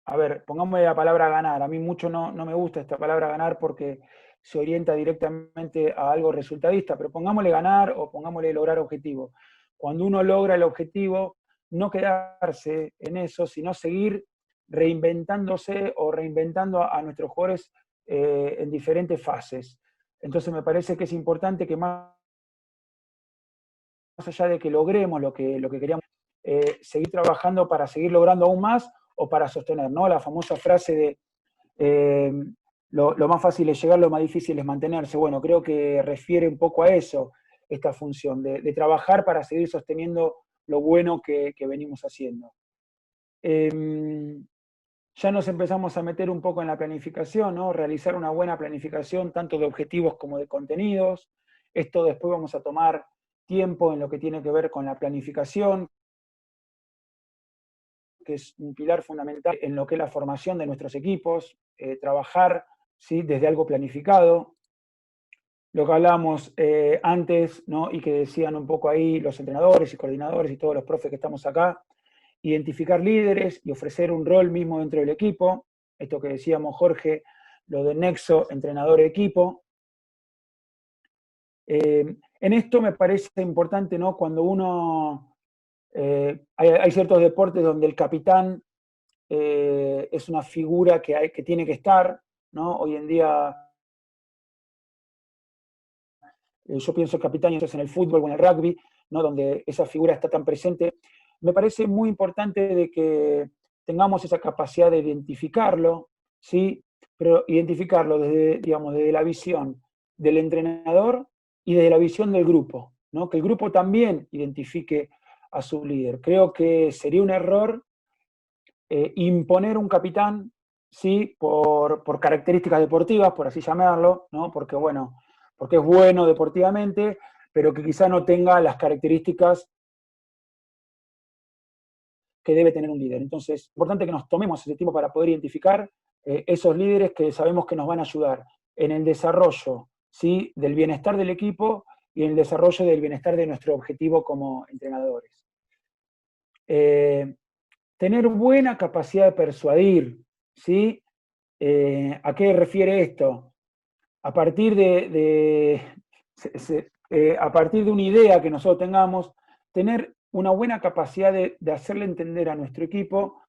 A ver, pongámosle la palabra ganar. A mí mucho no me gusta esta palabra ganar porque se orienta directamente a algo resultadista, pero pongámosle ganar o pongámosle lograr objetivo. Cuando uno logra el objetivo, no quedarse en eso, sino seguir reinventándose o reinventando a nuestros jugadores en diferentes fases. Entonces me parece que es importante que más allá de que logremos lo que queríamos, seguir trabajando para seguir logrando aún más o para sostener, ¿no? La famosa frase de lo más fácil es llegar, lo más difícil es mantenerse. Bueno, creo que refiere un poco a eso, esta función, de trabajar para seguir sosteniendo lo bueno que venimos haciendo. Ya nos empezamos a meter un poco en la planificación, ¿no? Realizar una buena planificación, tanto de objetivos como de contenidos. Esto después vamos a tomar tiempo en lo que tiene que ver con la planificación, que es un pilar fundamental en lo que es la formación de nuestros equipos, trabajar, ¿sí?, desde algo planificado. Lo que hablábamos antes, ¿no?, y que decían un poco ahí los entrenadores y coordinadores y todos los profes que estamos acá, identificar líderes y ofrecer un rol mismo dentro del equipo. Esto que decíamos, Jorge, lo de nexo entrenador-equipo. En esto me parece importante, ¿no?, cuando uno... hay ciertos deportes donde el capitán es una figura que tiene que estar, ¿no? Hoy en día yo pienso capitán en el fútbol o en el rugby, ¿no?, donde esa figura está tan presente. Me parece muy importante de que tengamos esa capacidad de identificarlo, ¿sí? Pero identificarlo desde, digamos, desde la visión del entrenador y desde la visión del grupo, ¿no? Que el grupo también identifique a su líder. Creo que sería un error imponer un capitán, ¿sí?, por características deportivas, por así llamarlo, ¿no? Porque, bueno, porque es bueno deportivamente, pero que quizá no tenga las características que debe tener un líder. Entonces, es importante que nos tomemos ese tiempo para poder identificar esos líderes que sabemos que nos van a ayudar en el desarrollo, ¿sí?, del bienestar del equipo y en el desarrollo del bienestar de nuestro objetivo como entrenadores. Tener buena capacidad de persuadir, ¿sí? ¿A qué refiere esto? A partir a partir de una idea que nosotros tengamos, tener una buena capacidad de hacerle entender a nuestro equipo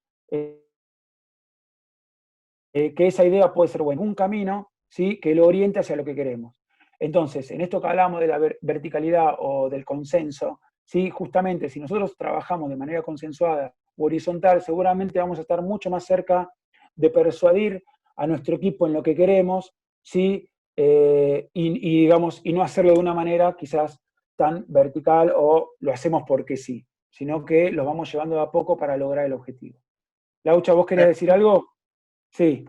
que esa idea puede ser buena, un camino, ¿sí?, que lo oriente hacia lo que queremos. Entonces, en esto que hablamos de la verticalidad o del consenso, ¿sí?, justamente si nosotros trabajamos de manera consensuada o horizontal, seguramente vamos a estar mucho más cerca de persuadir a nuestro equipo en lo que queremos, ¿sí?, digamos, y no hacerlo de una manera quizás tan vertical o lo hacemos porque sí. sino que los vamos llevando de a poco para lograr el objetivo. Laucha, ¿vos querés decir algo? Sí.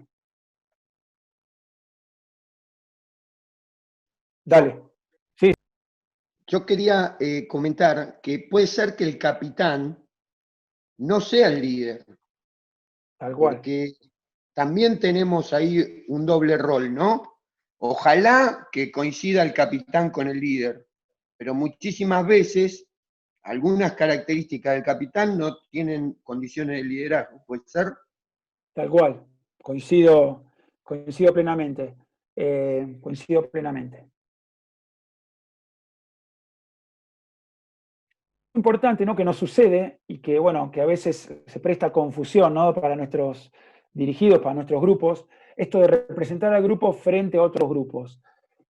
Dale. Sí. Yo quería comentar que puede ser que el capitán no sea el líder. Tal cual. Porque también tenemos ahí un doble rol, ¿no? Ojalá que coincida el capitán con el líder, pero muchísimas veces algunas características del capitán no tienen condiciones de liderazgo, ¿puede ser? Tal cual, coincido plenamente. Coincido plenamente. Importante, ¿no?, que nos sucede y que, bueno, que a veces se presta confusión, ¿no?, para nuestros dirigidos, para nuestros grupos, esto de representar al grupo frente a otros grupos.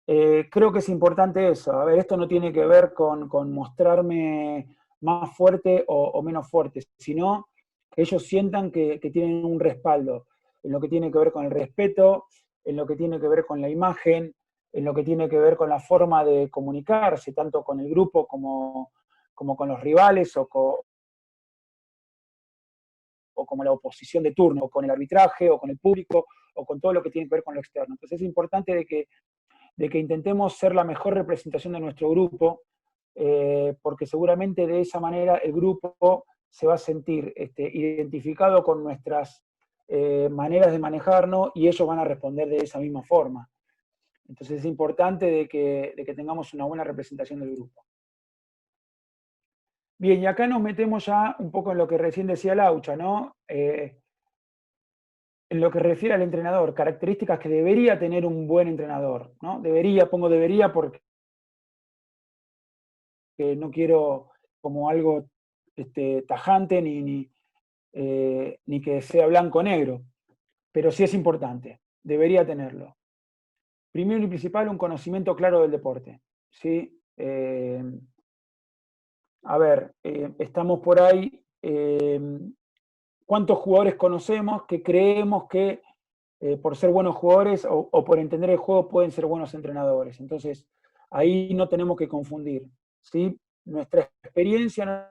Creo que es importante eso. A ver, esto no tiene que ver con mostrarme más fuerte o menos fuerte, sino que ellos sientan que tienen un respaldo en lo que tiene que ver con el respeto, en lo que tiene que ver con la imagen, en lo que tiene que ver con la forma de comunicarse, tanto con el grupo como con los rivales o como la oposición de turno, o con el arbitraje, o con el público, o con todo lo que tiene que ver con lo externo. Entonces es importante de que intentemos ser la mejor representación de nuestro grupo, porque seguramente de esa manera el grupo se va a sentir identificado con nuestras maneras de manejarnos y ellos van a responder de esa misma forma. Entonces es importante de que tengamos una buena representación del grupo. Bien, y acá nos metemos ya un poco en lo que recién decía Laucha, ¿no? En lo que refiere al entrenador, características que debería tener un buen entrenador, ¿no? Pongo debería porque no quiero como algo tajante ni que sea blanco-negro, pero sí es importante, debería tenerlo. Primero y principal, un conocimiento claro del deporte, ¿sí? A ver, estamos por ahí, ¿cuántos jugadores conocemos que creemos que por ser buenos jugadores o por entender el juego pueden ser buenos entrenadores? Entonces, ahí no tenemos que confundir, ¿sí? Nuestra experiencia no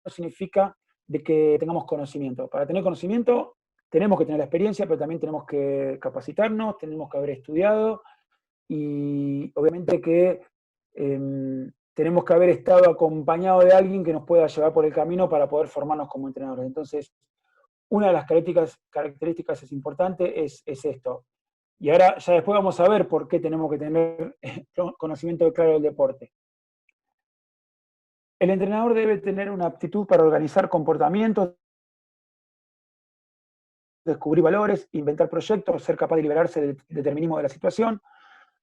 significa de que tengamos conocimiento. Para tener conocimiento tenemos que tener la experiencia, pero también tenemos que capacitarnos, tenemos que haber estudiado y obviamente que tenemos que haber estado acompañado de alguien que nos pueda llevar por el camino para poder formarnos como entrenadores. Entonces, una de las características es importante es esto. Y ahora ya después vamos a ver por qué tenemos que tener conocimiento claro del deporte. El entrenador debe tener una aptitud para organizar comportamientos, descubrir valores, inventar proyectos, ser capaz de liberarse del determinismo de la situación,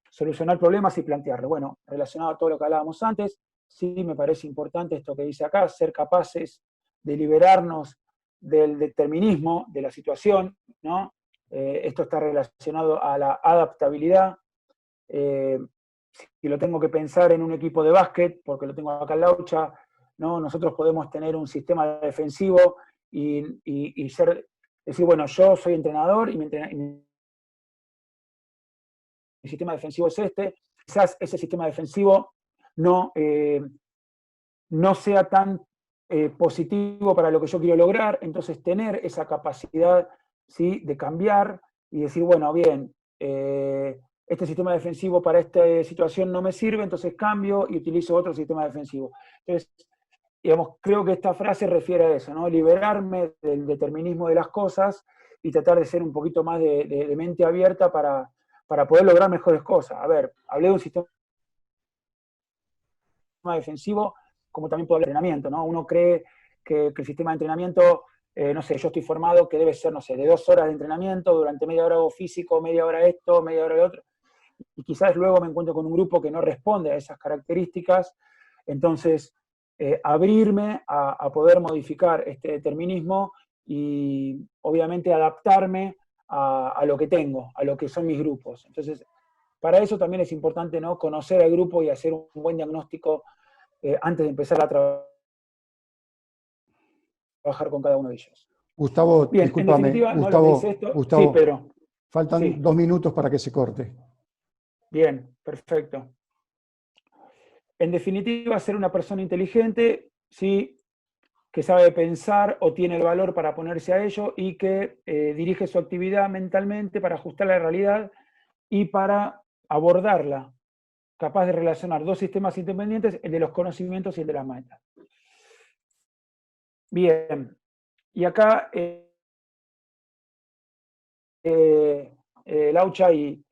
solucionar problemas y plantearlo. Bueno, relacionado a todo lo que hablábamos antes, sí me parece importante esto que dice acá, ser capaces de liberarnos del determinismo de la situación, ¿no? Esto está relacionado a la adaptabilidad. Si lo tengo que pensar en un equipo de básquet, porque lo tengo acá en Laucha, ¿no? Nosotros podemos tener un sistema defensivo y decir, bueno, yo soy entrenador y mi sistema defensivo es este. Quizás ese sistema defensivo no sea tan positivo para lo que yo quiero lograr, entonces tener esa capacidad, ¿sí?, de cambiar y decir, bueno, bien, este sistema defensivo para esta situación no me sirve, entonces cambio y utilizo otro sistema defensivo. Entonces, digamos, creo que esta frase refiere a eso, ¿no? Liberarme del determinismo de las cosas y tratar de ser un poquito más de mente abierta para poder lograr mejores cosas. A ver, hablé de un sistema defensivo, como también puedo hablar de entrenamiento, ¿no? Uno cree que el sistema de entrenamiento, no sé, yo estoy formado que debe ser, no sé, de 2 horas de entrenamiento, durante media hora hago físico, media hora esto, media hora lo otro, y quizás luego me encuentro con un grupo que no responde a esas características, entonces abrirme a poder modificar este determinismo y obviamente adaptarme a lo que tengo, a lo que son mis grupos. Entonces, para eso también es importante, ¿no?, conocer al grupo y hacer un buen diagnóstico antes de empezar a trabajar con cada uno de ellos. Gustavo, bien, discúlpame, en definitiva, Gustavo, no, esto. Gustavo, sí, Pedro. faltan sí. 2 minutos para que se corte. Bien, perfecto. En definitiva, ser una persona inteligente, ¿sí?, que sabe pensar o tiene el valor para ponerse a ello y que dirige su actividad mentalmente para ajustar la realidad y para abordarla, capaz de relacionar dos sistemas independientes, el de los conocimientos y el de las metas. Bien, y acá Laucha y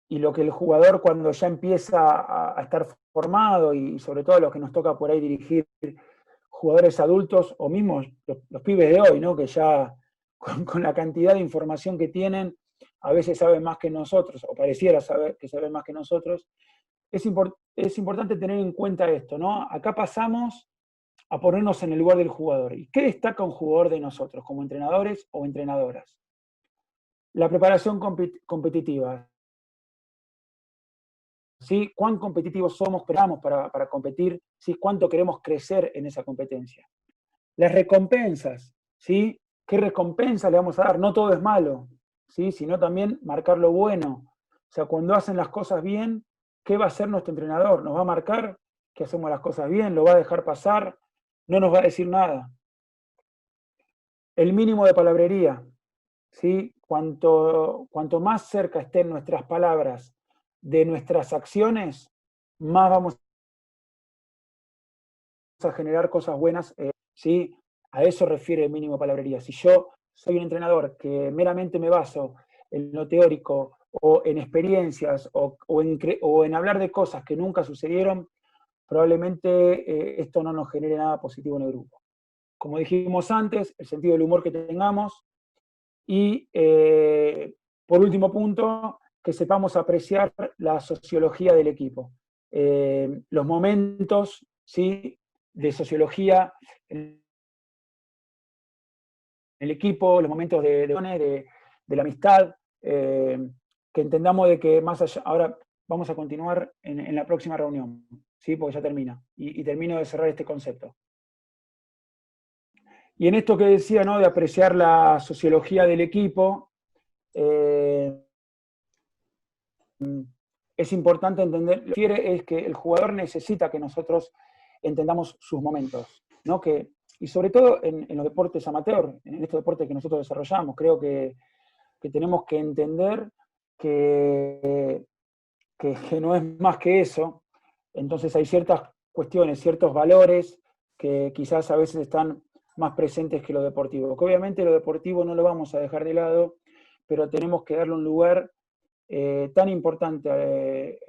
lo que el jugador cuando ya empieza a estar formado, y sobre todo los que nos toca por ahí dirigir jugadores adultos, o mismo los pibes de hoy, ¿no?, que ya con la cantidad de información que tienen, a veces saben más que nosotros, o pareciera saber que saben más que nosotros. Es importante tener en cuenta esto, ¿no? Acá pasamos a ponernos en el lugar del jugador. ¿Y qué destaca un jugador de nosotros como entrenadores o entrenadoras? La preparación competitiva. ¿Sí? ¿Cuán competitivos somos, esperamos para competir? ¿Sí? ¿Cuánto queremos crecer en esa competencia? Las recompensas, ¿sí? ¿Qué recompensa le vamos a dar? No todo es malo, ¿sí?, sino también marcar lo bueno. O sea, cuando hacen las cosas bien, ¿qué va a hacer nuestro entrenador? ¿Nos va a marcar que hacemos las cosas bien? ¿Lo va a dejar pasar? ¿No nos va a decir nada? El mínimo de palabrería, ¿sí? Cuanto más cerca estén nuestras palabras de nuestras acciones, más vamos a generar cosas buenas, ¿sí? A eso refiere el mínimo de palabrería. Si yo soy un entrenador que meramente me baso en lo teórico o en experiencias o en hablar de cosas que nunca sucedieron, probablemente esto no nos genere nada positivo en el grupo. Como dijimos antes, el sentido del humor que tengamos y, por último punto, que sepamos apreciar la sociología del equipo. Los momentos, ¿sí?, de sociología en el equipo, los momentos de la amistad, que entendamos de que más allá, ahora vamos a continuar en la próxima reunión, ¿sí?, porque ya termina, y termino de cerrar este concepto. Y en esto que decía, ¿no?, de apreciar la sociología del equipo, es importante entender, lo que quiere es que el jugador necesita que nosotros entendamos sus momentos, ¿no? Y sobre todo en los deportes amateur, en estos deportes que nosotros desarrollamos, creo que tenemos que entender que no es más que eso. Entonces hay ciertas cuestiones, ciertos valores que quizás a veces están más presentes que lo deportivo. Que obviamente lo deportivo no lo vamos a dejar de lado, pero tenemos que darle un lugar tan importante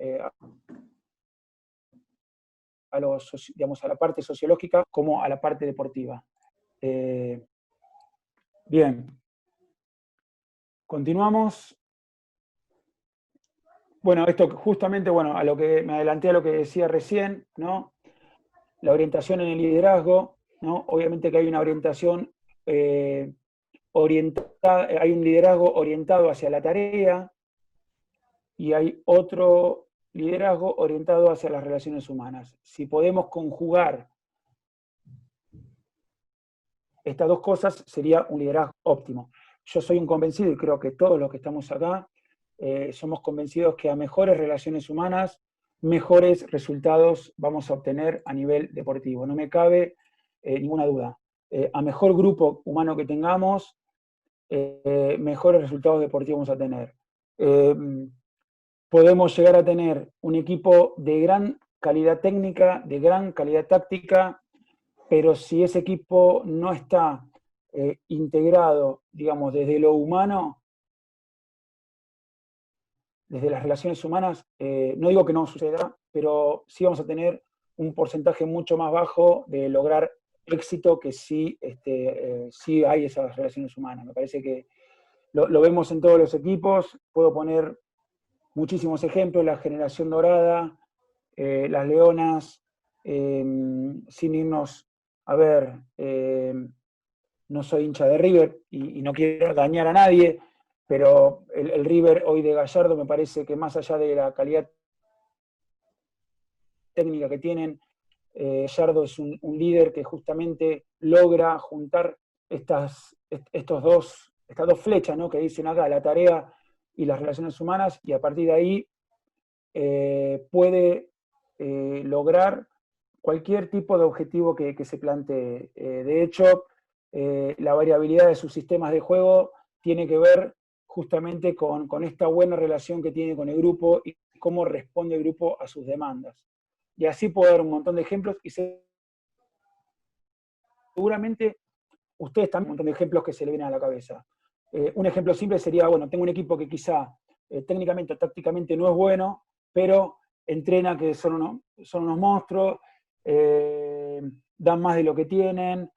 digamos, a la parte sociológica como a la parte deportiva. Bien. Continuamos. Bueno, esto justamente, bueno, a lo que me adelanté a lo que decía recién, ¿no? La orientación en el liderazgo, ¿no? Obviamente que hay una orientación orientada, hay un liderazgo orientado hacia la tarea y hay otro liderazgo orientado hacia las relaciones humanas. Si podemos conjugar estas dos cosas, sería un liderazgo óptimo. Yo soy un convencido, y creo que todos los que estamos acá, somos convencidos que a mejores relaciones humanas, mejores resultados vamos a obtener a nivel deportivo. No me cabe ninguna duda. A mejor grupo humano que tengamos, mejores resultados deportivos vamos a tener. Podemos llegar a tener un equipo de gran calidad técnica, de gran calidad táctica, pero si ese equipo no está integrado, digamos, desde lo humano, desde las relaciones humanas, no digo que no suceda, pero sí vamos a tener un porcentaje mucho más bajo de lograr éxito que sí hay esas relaciones humanas. Me parece que lo vemos en todos los equipos. Puedo poner muchísimos ejemplos: la generación dorada, las Leonas, sin irnos a ver, no soy hincha de River y no quiero dañar a nadie, pero el River hoy de Gallardo me parece que más allá de la calidad técnica que tienen, Gallardo es un líder que justamente logra juntar estas dos flechas, ¿no?, que dicen acá, la tarea y las relaciones humanas, y a partir de ahí puede lograr cualquier tipo de objetivo que se plantee. De hecho, la variabilidad de sus sistemas de juego tiene que ver justamente con esta buena relación que tiene con el grupo y cómo responde el grupo a sus demandas. Y así puedo dar un montón de ejemplos y seguramente ustedes también un montón de ejemplos que se le vienen a la cabeza. Un ejemplo simple sería, bueno, tengo un equipo que quizá técnicamente o tácticamente no es bueno, pero entrena que son unos monstruos, dan más de lo que tienen,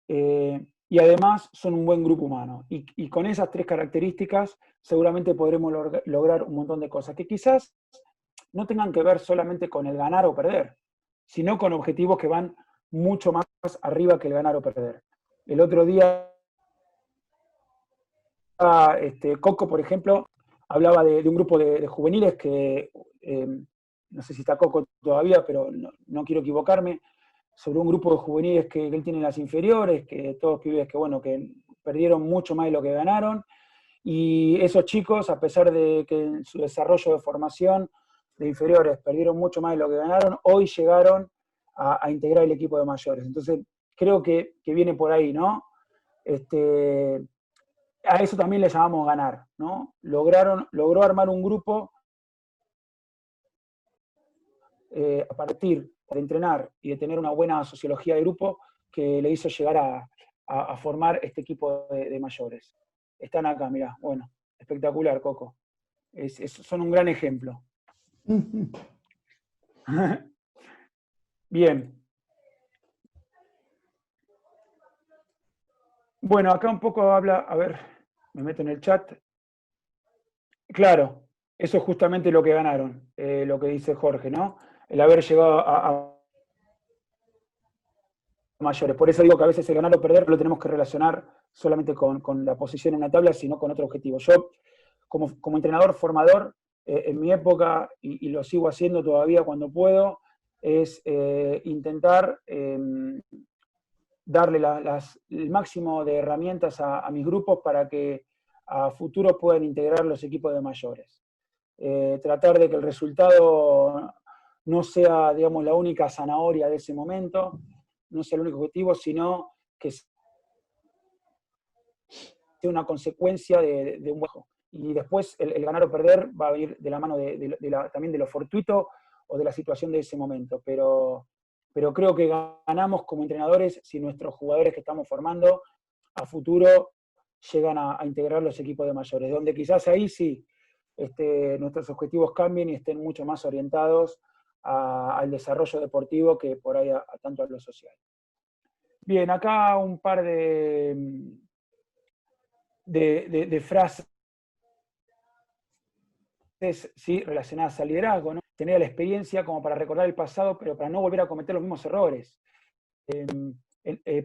y además son un buen grupo humano. Y con esas 3 características seguramente podremos lograr un montón de cosas que quizás no tengan que ver solamente con el ganar o perder, sino con objetivos que van mucho más arriba que el ganar o perder. El otro día, Coco, por ejemplo, hablaba de un grupo de juveniles que, no sé si está Coco todavía, pero no quiero equivocarme, sobre un grupo de juveniles que él tiene en las inferiores, que todos pibes que, bueno, que perdieron mucho más de lo que ganaron, y esos chicos, a pesar de que en su desarrollo de formación de inferiores perdieron mucho más de lo que ganaron, hoy llegaron a integrar el equipo de mayores. Entonces, creo que viene por ahí, ¿no? A eso también le llamamos ganar, ¿no? Logró armar un grupo a partir de entrenar y de tener una buena sociología de grupo que le hizo llegar a formar este equipo de mayores. Están acá, mirá, bueno, espectacular, Coco. Son un gran ejemplo. Bien. Bueno, acá un poco habla, a ver, me meto en el chat. Claro, eso es justamente lo que ganaron, lo que dice Jorge, ¿no? El haber llegado a mayores. Por eso digo que a veces el ganar o perder no lo tenemos que relacionar solamente con la posición en la tabla, sino con otro objetivo. Yo, como entrenador formador, en mi época, y lo sigo haciendo todavía cuando puedo, es intentar darle el máximo de herramientas a mis grupos para que a futuro puedan integrar los equipos de mayores. Tratar de que el resultado no sea, digamos, la única zanahoria de ese momento, no sea el único objetivo, sino que sea una consecuencia de un juego. Y después el ganar o perder va a venir de la mano también de lo fortuito o de la situación de ese momento. Pero creo que ganamos como entrenadores si nuestros jugadores que estamos formando a futuro llegan a integrar los equipos de mayores, donde quizás ahí sí nuestros objetivos cambien y estén mucho más orientados al desarrollo deportivo que por ahí tanto a lo social. Bien, acá un par de frases, ¿sí?, relacionadas al liderazgo, ¿no? Tener la experiencia como para recordar el pasado, pero para no volver a cometer los mismos errores.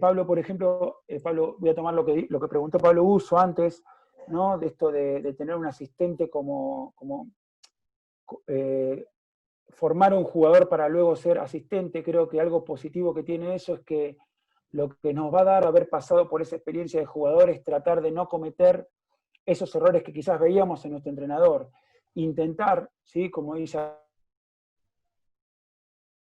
Pablo, por ejemplo, voy a tomar lo que preguntó Pablo Uso antes, ¿no? De esto de tener un asistente formar un jugador para luego ser asistente. Creo que algo positivo que tiene eso es que lo que nos va a dar haber pasado por esa experiencia de jugador es tratar de no cometer esos errores que quizás veíamos en nuestro entrenador. Intentar, ¿sí?, como dice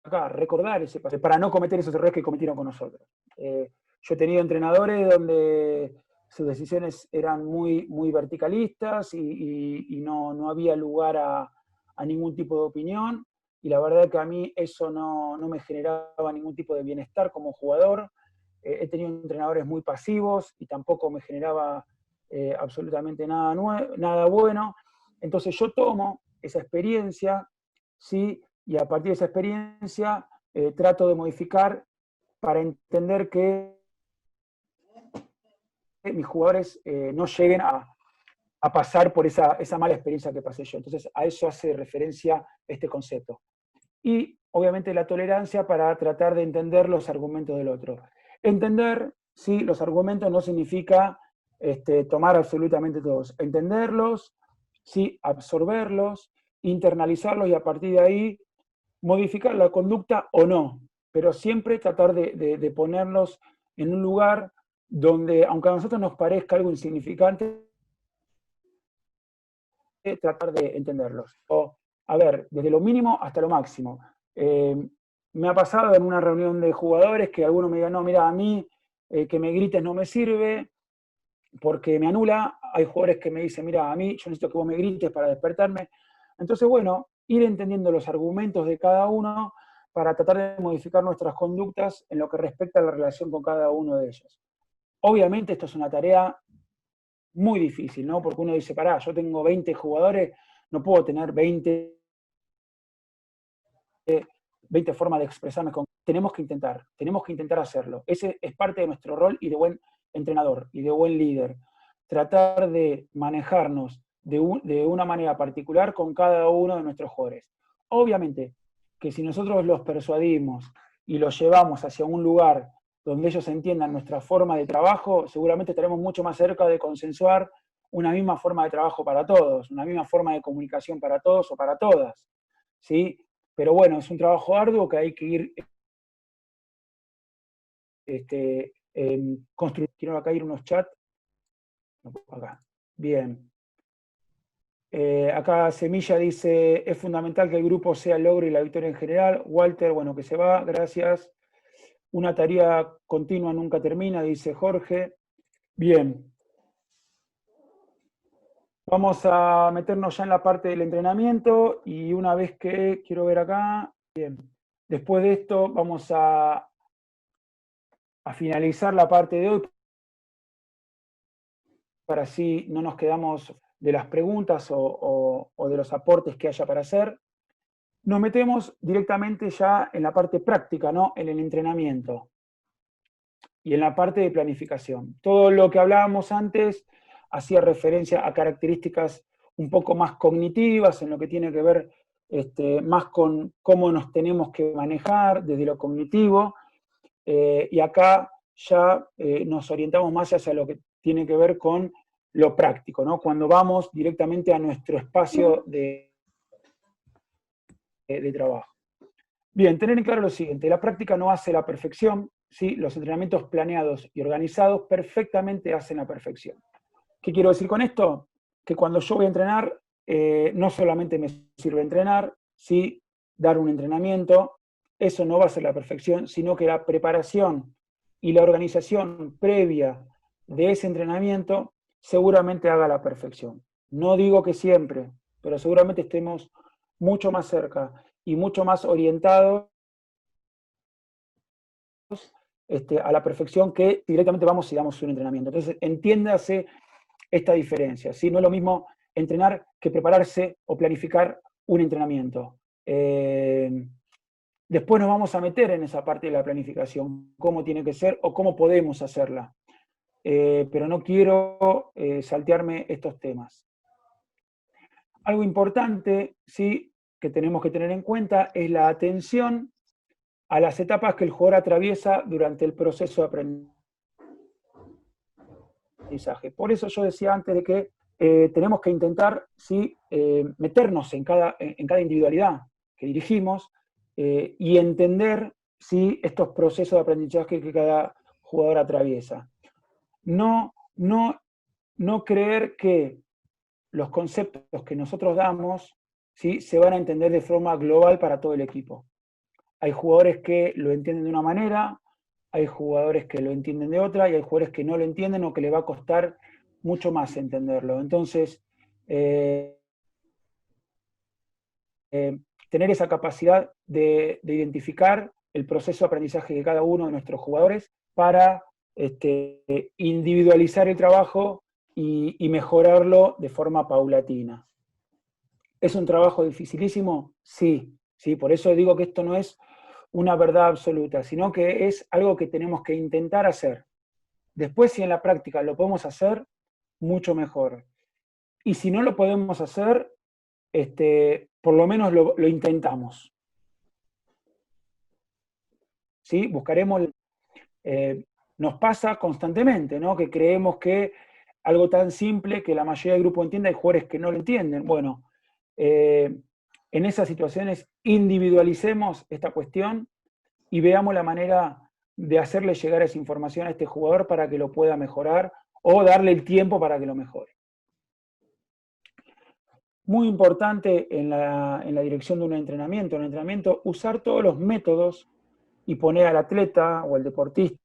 acá, recordar ese pasado, para no cometer esos errores que cometieron con nosotros. Yo he tenido entrenadores donde sus decisiones eran muy, muy verticalistas y no había lugar a ningún tipo de opinión, y la verdad que a mí eso no me generaba ningún tipo de bienestar como jugador. He tenido entrenadores muy pasivos y tampoco me generaba absolutamente nada bueno. Entonces yo tomo esa experiencia, ¿sí?, y a partir de esa experiencia trato de modificar para entender que mis jugadores no lleguen a pasar por esa mala experiencia que pasé yo. Entonces a eso hace referencia este concepto. Y obviamente la tolerancia para tratar de entender los argumentos del otro. Entender, sí, los argumentos no significa tomar absolutamente todos. Entenderlos, sí, absorberlos, internalizarlos y a partir de ahí modificar la conducta o no, pero siempre tratar de ponernos en un lugar donde, aunque a nosotros nos parezca algo insignificante, tratar de entenderlos. O, a ver, desde lo mínimo hasta lo máximo. Me ha pasado en una reunión de jugadores que algunos me digan, no, mira, a mí que me grites no me sirve porque me anula. Hay jugadores que me dicen, mira, a mí yo necesito que vos me grites para despertarme. Entonces, bueno, ir entendiendo los argumentos de cada uno para tratar de modificar nuestras conductas en lo que respecta a la relación con cada uno de ellos. Obviamente esto es una tarea muy difícil, ¿no? Porque uno dice, pará, yo tengo 20 jugadores, no puedo tener 20 formas de expresarme. Tenemos que intentar hacerlo. Ese es parte de nuestro rol y de buen entrenador y de buen líder. Tratar de manejarnos de una manera particular con cada uno de nuestros jugadores. Obviamente que si nosotros los persuadimos y los llevamos hacia un lugar donde ellos entiendan nuestra forma de trabajo, seguramente estaremos mucho más cerca de consensuar una misma forma de trabajo para todos, una misma forma de comunicación para todos o para todas, ¿sí? Pero bueno, es un trabajo arduo que hay que ir construyendo. Quiero acá ir unos chats. Acá. Bien. Acá Semilla dice, es fundamental que el grupo sea el logro y la victoria en general. Walter, bueno, que se va, gracias. Una tarea continua nunca termina, dice Jorge. Bien. Vamos a meternos ya en la parte del entrenamiento y una vez que, quiero ver acá, bien. Después de esto vamos a finalizar la parte de hoy para así no nos quedamos de las preguntas o de los aportes que haya para hacer. Nos metemos directamente ya en la parte práctica, ¿no? En el entrenamiento y en la parte de planificación. Todo lo que hablábamos antes hacía referencia a características un poco más cognitivas, en lo que tiene que ver más con cómo nos tenemos que manejar desde lo cognitivo, y acá ya nos orientamos más hacia lo que tiene que ver con lo práctico, ¿no? Cuando vamos directamente a nuestro espacio de trabajo. Bien, tener en claro lo siguiente, la práctica no hace la perfección, ¿sí? Los entrenamientos planeados y organizados perfectamente hacen la perfección. ¿Qué quiero decir con esto? Que cuando yo voy a entrenar, no solamente me sirve entrenar, ¿sí? Dar un entrenamiento, eso no va a ser la perfección, sino que la preparación y la organización previa de ese entrenamiento seguramente haga la perfección. No digo que siempre, pero seguramente estemos mucho más cerca y mucho más orientados a la perfección que directamente vamos y damos un entrenamiento. Entonces, entiéndase esta diferencia, ¿sí? No es lo mismo entrenar que prepararse o planificar un entrenamiento. Después nos vamos a meter en esa parte de la planificación, cómo tiene que ser o cómo podemos hacerla. Pero no quiero saltearme estos temas. Algo importante, ¿sí?, que tenemos que tener en cuenta es la atención a las etapas que el jugador atraviesa durante el proceso de aprendizaje. Por eso yo decía antes de que tenemos que intentar, ¿sí?, meternos en cada individualidad que dirigimos y entender, ¿sí?, estos procesos de aprendizaje que cada jugador atraviesa. No creer que los conceptos que nosotros damos, ¿sí?, se van a entender de forma global para todo el equipo. Hay jugadores que lo entienden de una manera, hay jugadores que lo entienden de otra, y hay jugadores que no lo entienden o que le va a costar mucho más entenderlo. Entonces, tener esa capacidad de identificar el proceso de aprendizaje de cada uno de nuestros jugadores para individualizar el trabajo y mejorarlo de forma paulatina. ¿Es un trabajo dificilísimo? Sí, sí, por eso digo que esto no es una verdad absoluta, sino que es algo que tenemos que intentar hacer. Después, si en la práctica lo podemos hacer, mucho mejor. Y si no lo podemos hacer, por lo menos lo intentamos. ¿Sí? Buscaremos... nos pasa constantemente, ¿no?, que creemos que algo tan simple que la mayoría del grupo entiende, hay jugadores que no lo entienden. Bueno, en esas situaciones individualicemos esta cuestión y veamos la manera de hacerle llegar esa información a este jugador para que lo pueda mejorar o darle el tiempo para que lo mejore. muy importante en la dirección de un entrenamiento. En el entrenamiento, usar todos los métodos y poner al atleta o al deportista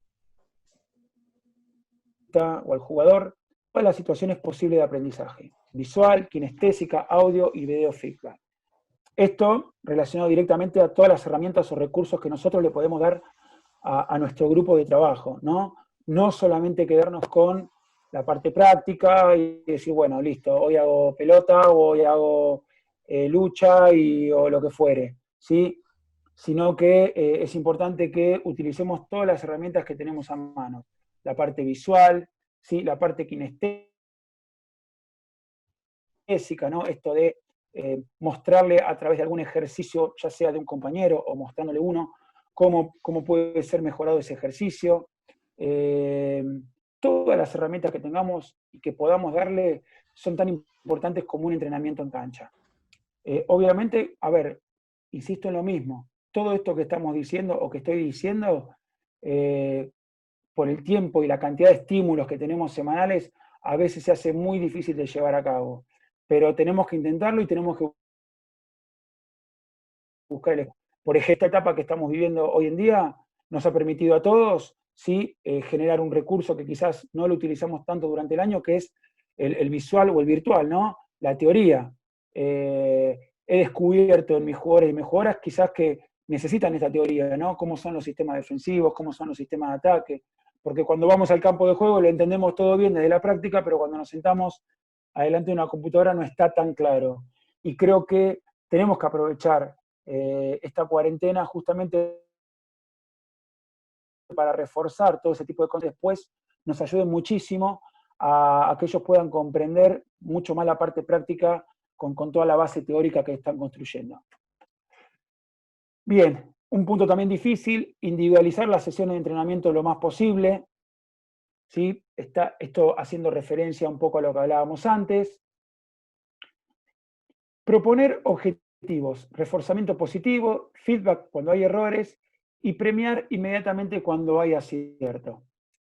o al jugador todas las situaciones posibles de aprendizaje. Visual, kinestésica, audio y video feedback. Esto relacionado directamente a todas las herramientas o recursos que nosotros le podemos dar a nuestro grupo de trabajo, ¿no? No solamente quedarnos con la parte práctica y decir, bueno, listo, hoy hago pelota, o hoy hago lucha o lo que fuere, ¿sí? Sino que es importante que utilicemos todas las herramientas que tenemos a mano. La parte visual, ¿sí? La parte kinestésica, ¿no? Esto de mostrarle a través de algún ejercicio, ya sea de un compañero o mostrándole uno, cómo puede ser mejorado ese ejercicio. Todas las herramientas que tengamos y que podamos darle son tan importantes como un entrenamiento en cancha. Obviamente, a ver, insisto en lo mismo, todo esto que estamos diciendo o que estoy diciendo, por el tiempo y la cantidad de estímulos que tenemos semanales, a veces se hace muy difícil de llevar a cabo. Pero tenemos que intentarlo y tenemos que buscar por ejemplo, esta etapa que estamos viviendo hoy en día nos ha permitido a todos, ¿sí? Generar un recurso que quizás no lo utilizamos tanto durante el año, que es el visual o el virtual, ¿no? La teoría. He descubierto en mis jugadores y mis jugadoras quizás que necesitan esta teoría, ¿no? Cómo son los sistemas defensivos, cómo son los sistemas de ataque, porque cuando vamos al campo de juego lo entendemos todo bien desde la práctica, pero cuando nos sentamos adelante de una computadora no está tan claro. Y creo que tenemos que aprovechar esta cuarentena justamente para reforzar todo ese tipo de cosas. Después nos ayude muchísimo a que ellos puedan comprender mucho más la parte práctica con toda la base teórica que están construyendo. Bien, un punto también difícil, individualizar las sesiones de entrenamiento lo más posible. ¿Sí? Está esto haciendo referencia un poco a lo que hablábamos antes. Proponer objetivos, reforzamiento positivo, feedback cuando hay errores y premiar inmediatamente cuando hay acierto.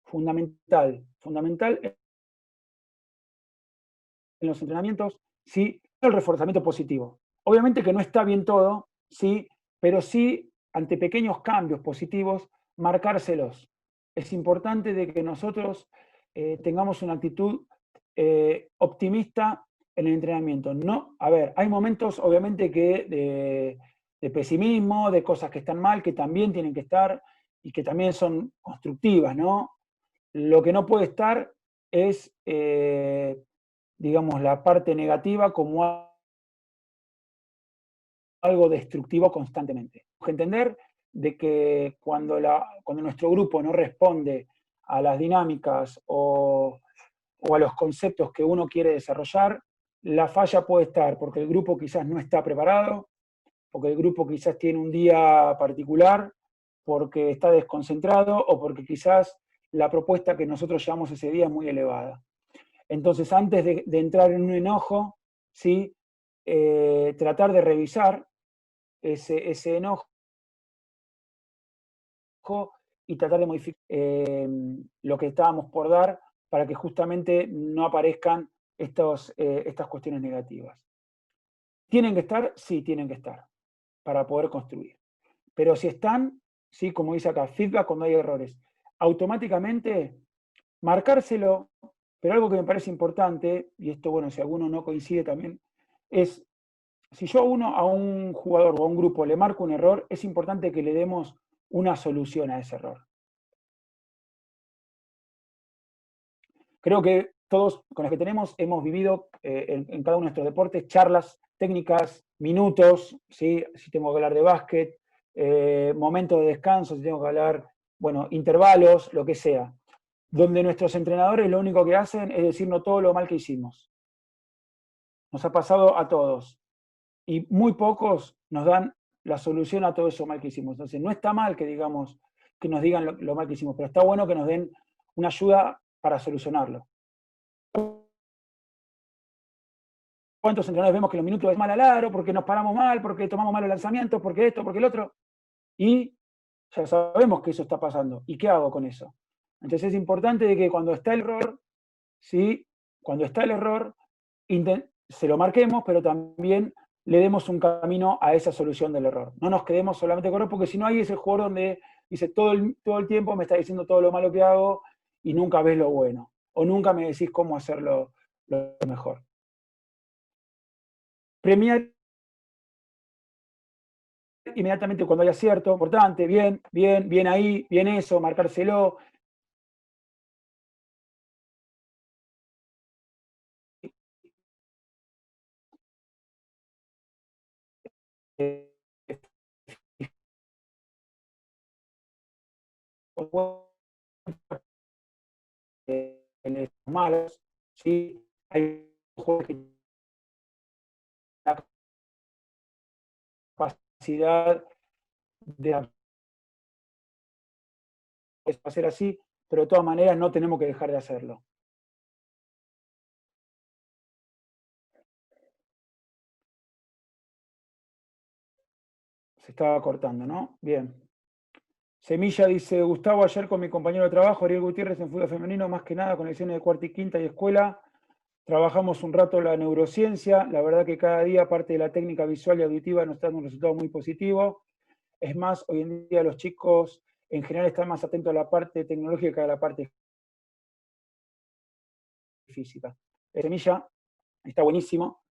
Fundamental en los entrenamientos, sí, el reforzamiento positivo. Obviamente que no está bien todo, sí, pero sí, ante pequeños cambios positivos, marcárselos. Es importante de que nosotros tengamos una actitud optimista en el entrenamiento. No, a ver, hay momentos obviamente que de pesimismo, de cosas que están mal, que también tienen que estar y que también son constructivas, ¿no? Lo que no puede estar es, digamos, la parte negativa como algo destructivo constantemente. Hay que entender de que cuando nuestro grupo no responde a las dinámicas o a los conceptos que uno quiere desarrollar, la falla puede estar porque el grupo quizás no está preparado, porque el grupo quizás tiene un día particular, porque está desconcentrado o porque quizás la propuesta que nosotros llevamos ese día es muy elevada. Entonces, antes de entrar en un enojo, ¿sí? Tratar de revisar ese enojo y tratar de modificar lo que estábamos por dar para que justamente no aparezcan estas cuestiones negativas. ¿Tienen que estar? Sí, tienen que estar, para poder construir. Pero si están, ¿sí? Como dice acá, feedback cuando hay errores, automáticamente marcárselo, pero algo que me parece importante, y esto, bueno, si alguno no coincide también, es, si yo a un jugador o a un grupo le marco un error, es importante que le demos una solución a ese error. Creo que todos con los que tenemos hemos vivido en cada uno de nuestros deportes charlas técnicas, minutos, ¿sí? Si tengo que hablar de básquet, momentos de descanso, si tengo que hablar, bueno, intervalos, lo que sea, donde nuestros entrenadores lo único que hacen es decirnos todo lo mal que hicimos. Nos ha pasado a todos. Y muy pocos nos dan la solución a todo eso mal que hicimos. Entonces, no está mal que digamos, que nos digan lo mal que hicimos, pero está bueno que nos den una ayuda para solucionarlo. ¿Cuántos entrenadores vemos que los minutos es mal al aro, porque nos paramos mal, porque tomamos mal los lanzamientos, porque esto, porque el otro? Y ya sabemos que eso está pasando. ¿Y qué hago con eso? Entonces es importante de que cuando está el error, ¿sí? Cuando está el error, se lo marquemos, pero también le demos un camino a esa solución del error. No nos quedemos solamente con error, porque si no ahí es el jugador donde dice todo el tiempo me está diciendo todo lo malo que hago y nunca ves lo bueno, o nunca me decís cómo hacerlo lo mejor. Premiar inmediatamente cuando hay acierto, importante, bien ahí, bien eso, marcárselo. En los malos, ¿sí? Hay jugadores que tienen la capacidad de hacer así, pero de todas maneras no tenemos que dejar de hacerlo. Se estaba cortando, ¿no? Bien. Semilla dice, Gustavo, ayer con mi compañero de trabajo, Ariel Gutiérrez, en fútbol femenino, más que nada con lecciones de cuarta y quinta y escuela, trabajamos un rato la neurociencia, la verdad que cada día, aparte de la técnica visual y auditiva, nos está dando un resultado muy positivo. Es más, hoy en día los chicos en general están más atentos a la parte tecnológica que a la parte física. Semilla, está buenísimo.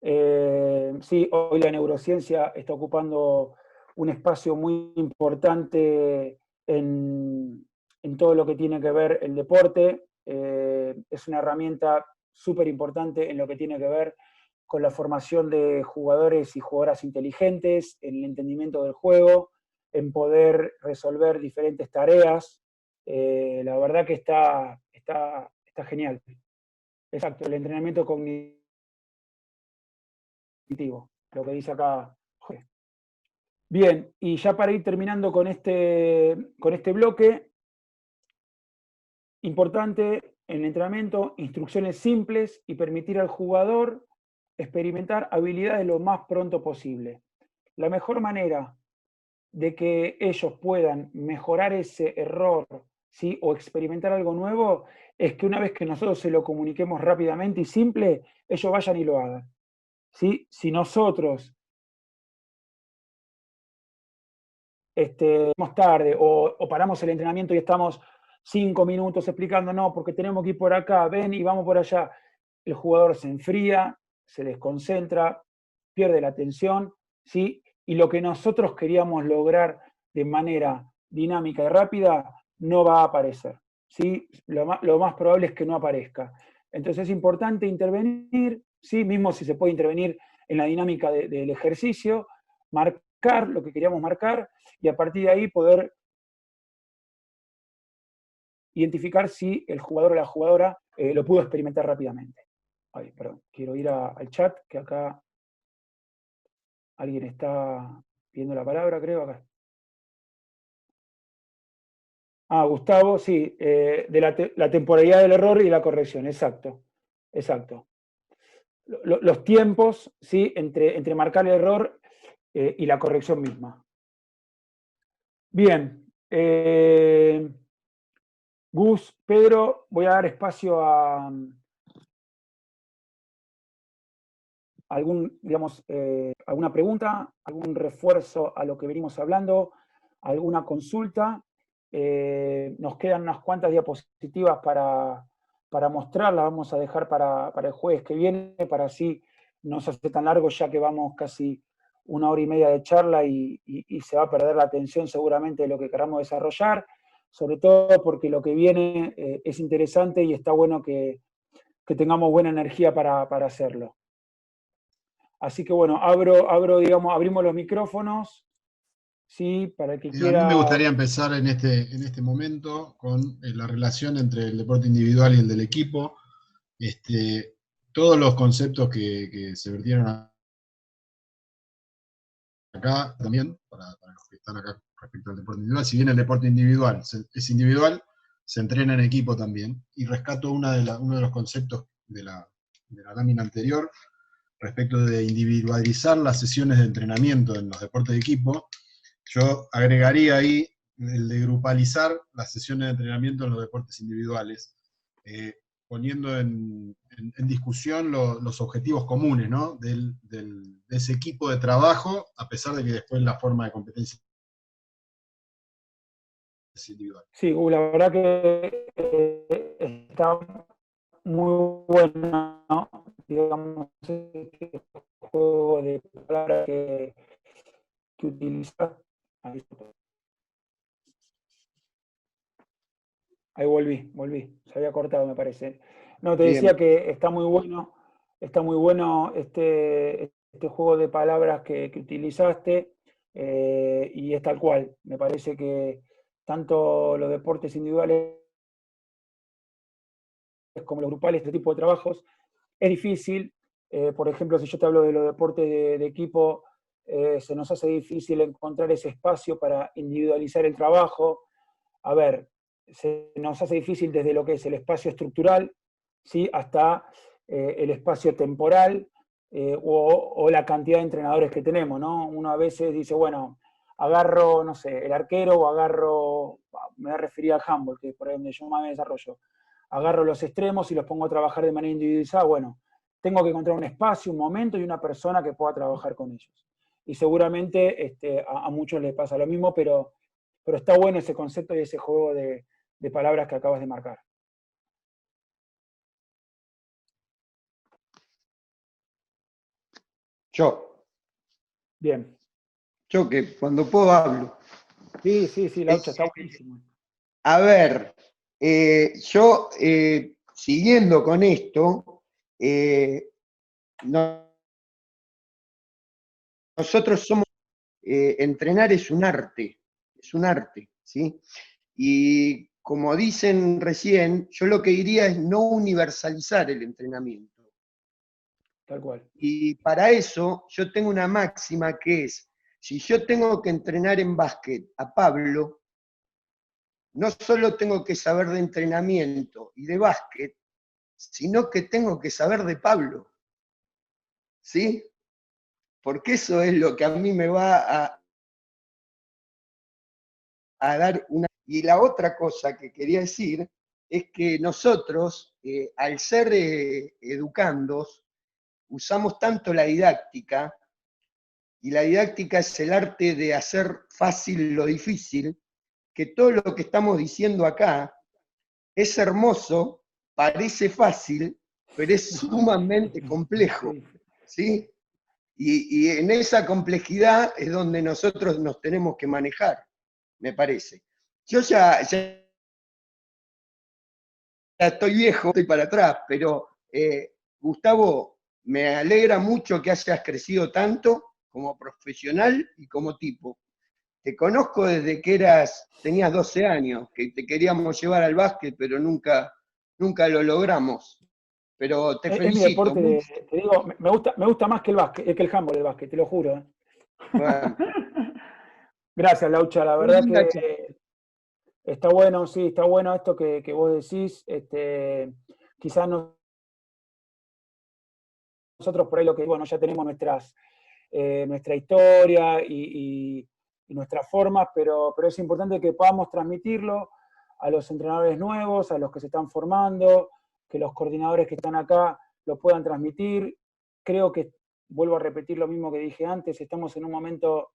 Sí, hoy la neurociencia está ocupando un espacio muy importante en todo lo que tiene que ver el deporte. Es una herramienta súper importante en lo que tiene que ver con la formación de jugadores y jugadoras inteligentes, en el entendimiento del juego, en poder resolver diferentes tareas. La verdad que está genial. Exacto, el entrenamiento cognitivo, lo que dice acá Jorge. Bien, y ya para ir terminando con este bloque, importante en el entrenamiento, instrucciones simples y permitir al jugador experimentar habilidades lo más pronto posible. La mejor manera de que ellos puedan mejorar ese error, ¿sí? O experimentar algo nuevo, es que una vez que nosotros se lo comuniquemos rápidamente y simple, ellos vayan y lo hagan. ¿Sí? Si nosotros más tarde o paramos el entrenamiento y estamos 5 minutos explicando, no, porque tenemos que ir por acá, ven y vamos por allá, el jugador se enfría, se desconcentra, pierde la atención, ¿sí? Y lo que nosotros queríamos lograr de manera dinámica y rápida no va a aparecer, ¿sí? Lo más probable es que no aparezca. Entonces es importante intervenir, ¿sí? Mismo si se puede intervenir en la dinámica del ejercicio, marcar lo que queríamos marcar y a partir de ahí poder identificar si el jugador o la jugadora lo pudo experimentar rápidamente. Ay, perdón, quiero ir al chat, que acá alguien está pidiendo la palabra, creo, acá. Gustavo, sí, de la temporalidad del error y la corrección, exacto. Los tiempos, ¿sí? entre marcar el error y la corrección misma. Bien. Gus, Pedro, voy a dar espacio a alguna pregunta, algún refuerzo a lo que venimos hablando, alguna consulta. Nos quedan unas cuantas diapositivas para mostrarlas, vamos a dejar para el jueves que viene, para así no se hace tan largo, ya que vamos casi 1 hora y media de charla y se va a perder la atención seguramente de lo que queramos desarrollar, sobre todo porque lo que viene es interesante y está bueno que tengamos buena energía para hacerlo. Así que bueno, abrimos los micrófonos, ¿sí? Para el que quiera... A mí me gustaría empezar en este momento con la relación entre el deporte individual y el del equipo. Todos los conceptos que se vertieron acá también, para los que están acá respecto al deporte individual, si bien el deporte individual es individual, se entrena en equipo también, y rescato uno de los conceptos de la lámina anterior, respecto de individualizar las sesiones de entrenamiento en los deportes de equipo. Yo agregaría ahí el de grupalizar las sesiones de entrenamiento en los deportes individuales. poniendo en discusión los objetivos comunes, ¿no? de ese equipo de trabajo, a pesar de que después la forma de competencia es individual. Sí, la verdad que está muy bueno, ¿no? Digamos, este juego de palabras que utiliza. Ahí volví, se había cortado, me parece. No, te decía que está muy bueno este juego de palabras que utilizaste, y es tal cual. Me parece que tanto los deportes individuales como los grupales, este tipo de trabajos, es difícil. Por ejemplo, si yo te hablo de los deportes de equipo, se nos hace difícil encontrar ese espacio para individualizar el trabajo. A ver, se nos hace difícil desde lo que es el espacio estructural, ¿sí? Hasta el espacio temporal, o la cantidad de entrenadores que tenemos, ¿no? Uno a veces dice, bueno, agarro, no sé, el arquero, o agarro, me voy a referir al handball, que es por ahí donde yo más me desarrollo, agarro los extremos y los pongo a trabajar de manera individualizada. Bueno, tengo que encontrar un espacio, un momento y una persona que pueda trabajar con ellos. Y seguramente a muchos les pasa lo mismo, pero está bueno ese concepto y ese juego de palabras que acabas de marcar. Yo. Bien. Yo que cuando puedo hablo. Sí, Laucha, está buenísimo. A ver, yo, siguiendo con esto, nosotros somos, entrenar es un arte, ¿sí? Y como dicen recién, yo lo que diría es no universalizar el entrenamiento. Tal cual. Y para eso yo tengo una máxima que es, si yo tengo que entrenar en básquet a Pablo, no solo tengo que saber de entrenamiento y de básquet, sino que tengo que saber de Pablo. ¿Sí? Porque eso es lo que a mí me va a dar una... Y la otra cosa que quería decir es que nosotros, al ser educandos, usamos tanto la didáctica, y la didáctica es el arte de hacer fácil lo difícil, que todo lo que estamos diciendo acá es hermoso, parece fácil, pero es sumamente complejo, ¿sí? Y en esa complejidad es donde nosotros nos tenemos que manejar, me parece. Yo ya estoy viejo, estoy para atrás, pero Gustavo, me alegra mucho que hayas crecido tanto como profesional y como tipo. Te conozco desde que tenías 12 años, que te queríamos llevar al básquet, pero nunca lo logramos. Pero te felicito. Es mi deporte, te digo, me gusta más que el básquet, que el handball, el básquet, te lo juro. Bueno. Gracias, Laucha, la verdad que está bueno, sí, está bueno esto que vos decís. Quizás nosotros por ahí lo que, bueno, ya tenemos nuestra historia y nuestras formas, pero es importante que podamos transmitirlo a los entrenadores nuevos, a los que se están formando, que los coordinadores que están acá lo puedan transmitir. Creo que, vuelvo a repetir lo mismo que dije antes, estamos en un momento,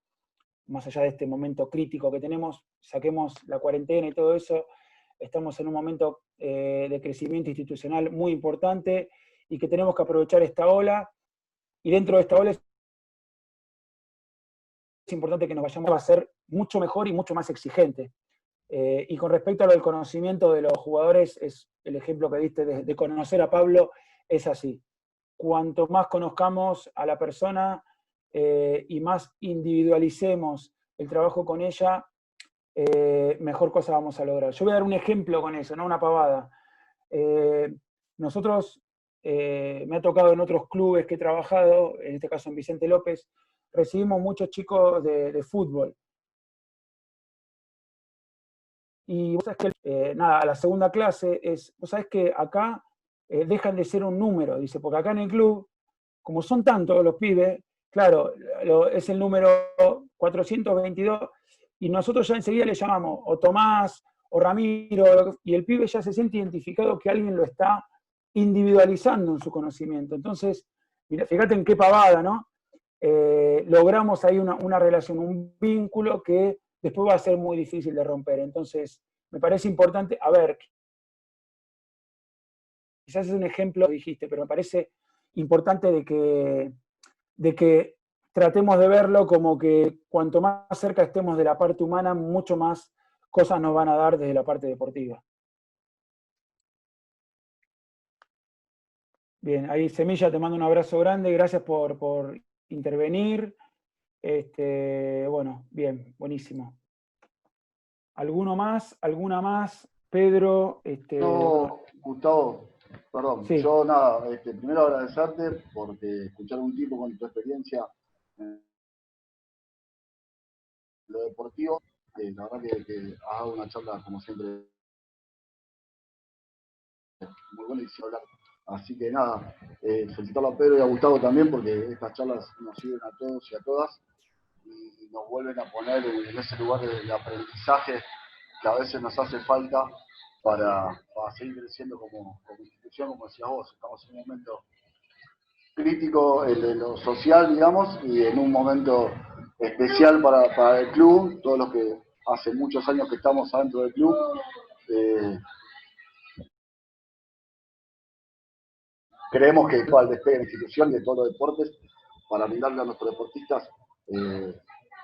más allá de este momento crítico que tenemos, saquemos la cuarentena y todo eso, estamos en un momento de crecimiento institucional muy importante y que tenemos que aprovechar esta ola, y dentro de esta ola es importante que nos vayamos a ser mucho mejor y mucho más exigente. Y con respecto a lo del conocimiento de los jugadores, es el ejemplo que diste de conocer a Pablo, es así. Cuanto más conozcamos a la persona y más individualicemos el trabajo con ella, mejor cosa vamos a lograr. Yo voy a dar un ejemplo con eso, no una pavada. Nosotros, me ha tocado en otros clubes que he trabajado, en este caso en Vicente López, recibimos muchos chicos de fútbol. Y vos sabés que, a la segunda clase vos sabés que acá dejan de ser un número, dice, porque acá en el club, como son tantos los pibes, claro, es el número 422, y nosotros ya enseguida le llamamos o Tomás, o Ramiro, y el pibe ya se siente identificado que alguien lo está individualizando en su conocimiento. Entonces, mira, fíjate en qué pavada, ¿no? Logramos ahí una relación, un vínculo que después va a ser muy difícil de romper. Entonces, me parece importante, a ver, quizás es un ejemplo, lo dijiste, pero me parece importante de que tratemos de verlo como que cuanto más cerca estemos de la parte humana, mucho más cosas nos van a dar desde la parte deportiva. Bien, ahí Semilla, te mando un abrazo grande, gracias por intervenir. Bueno, bien, buenísimo. ¿Alguno más? ¿Alguna más? Pedro. No, Gustavo, perdón. Sí. Yo nada, primero agradecerte porque escuchar a un tipo con tu experiencia en lo deportivo, la verdad que has dado una charla como siempre muy buena y sin hablar. Así que nada, felicitarlo a Pedro y a Gustavo también porque estas charlas nos sirven a todos y a todas y nos vuelven a poner en ese lugar de aprendizaje que a veces nos hace falta para seguir creciendo como institución, como decías vos. Estamos en un momento crítico de lo social, digamos, y en un momento especial para el club, todos los que hace muchos años que estamos adentro del club. Creemos que todo el despegue de la institución y de todos los deportes para brindarle a nuestros deportistas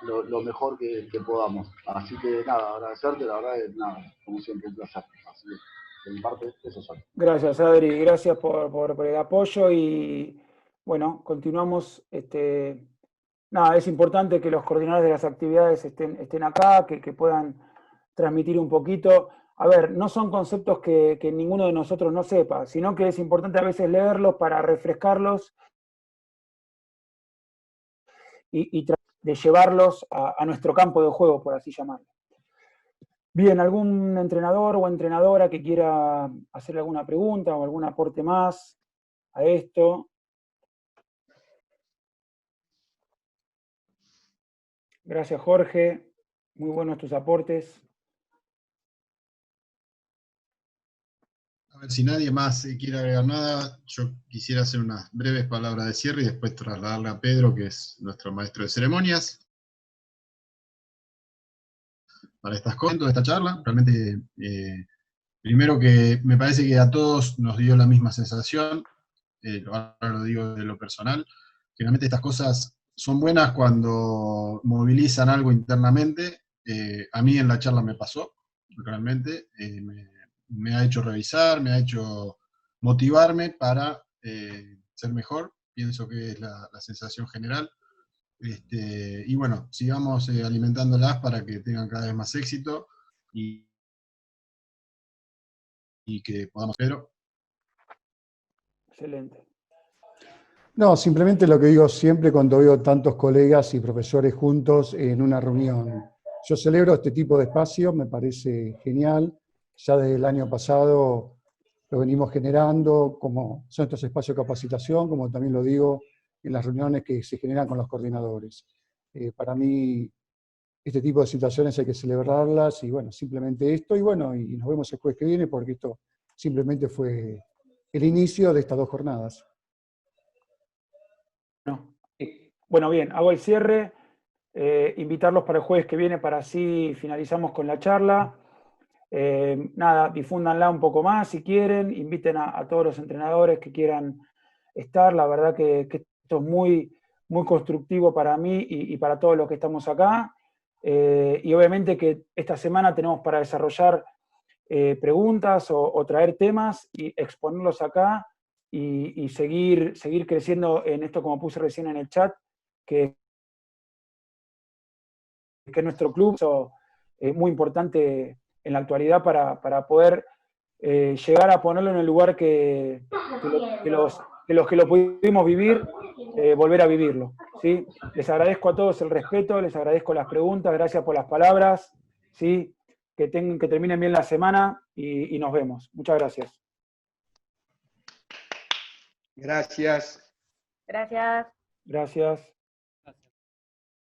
lo mejor que podamos. Así que nada, agradecerte, la verdad es nada, como siempre un placer. Así que de mi parte, eso soy. Gracias, Adri, gracias por el apoyo y bueno, continuamos. Nada, es importante que los coordinadores de las actividades estén acá, que puedan transmitir un poquito. A ver, no son conceptos que ninguno de nosotros no sepa, sino que es importante a veces leerlos para refrescarlos y tratar de llevarlos a nuestro campo de juego, por así llamarlo. Bien, ¿algún entrenador o entrenadora que quiera hacerle alguna pregunta o algún aporte más a esto? Gracias, Jorge. Muy buenos tus aportes. A ver, si nadie más quiere agregar nada, yo quisiera hacer unas breves palabras de cierre y después trasladarle a Pedro, que es nuestro maestro de ceremonias, para estas cosas, de esta charla. Realmente, primero que me parece que a todos nos dio la misma sensación, ahora lo digo de lo personal, que realmente estas cosas son buenas cuando movilizan algo internamente. A mí en la charla me pasó, realmente, me ha hecho revisar, me ha hecho motivarme para ser mejor, pienso que es la sensación general. Y bueno, sigamos alimentándolas para que tengan cada vez más éxito y que podamos... Pero... Excelente. No, simplemente lo que digo siempre cuando veo tantos colegas y profesores juntos en una reunión. Yo celebro este tipo de espacios, me parece genial. Ya desde el año pasado lo venimos generando, como son estos espacios de capacitación, como también lo digo en las reuniones que se generan con los coordinadores. Para mí, este tipo de situaciones hay que celebrarlas, y bueno, simplemente esto, y bueno, y nos vemos el jueves que viene, porque esto simplemente fue el inicio de estas 2 jornadas. Bueno, bien, hago el cierre, invitarlos para el jueves que viene para así finalizamos con la charla. Nada, difúndanla un poco más si quieren, inviten a todos los entrenadores que quieran estar. La verdad que esto es muy, muy constructivo para mí y para todos los que estamos acá. Y obviamente que esta semana tenemos para desarrollar preguntas o traer temas y exponerlos acá y seguir creciendo en esto, como puse recién en el chat, que nuestro club es muy importante en la actualidad para poder llegar a ponerlo en el lugar que los que lo pudimos vivir, volver a vivirlo, ¿sí? Les agradezco a todos el respeto, les agradezco las preguntas, gracias por las palabras, ¿sí? Que terminen bien la semana y nos vemos. Muchas gracias. Gracias. Gracias. Gracias.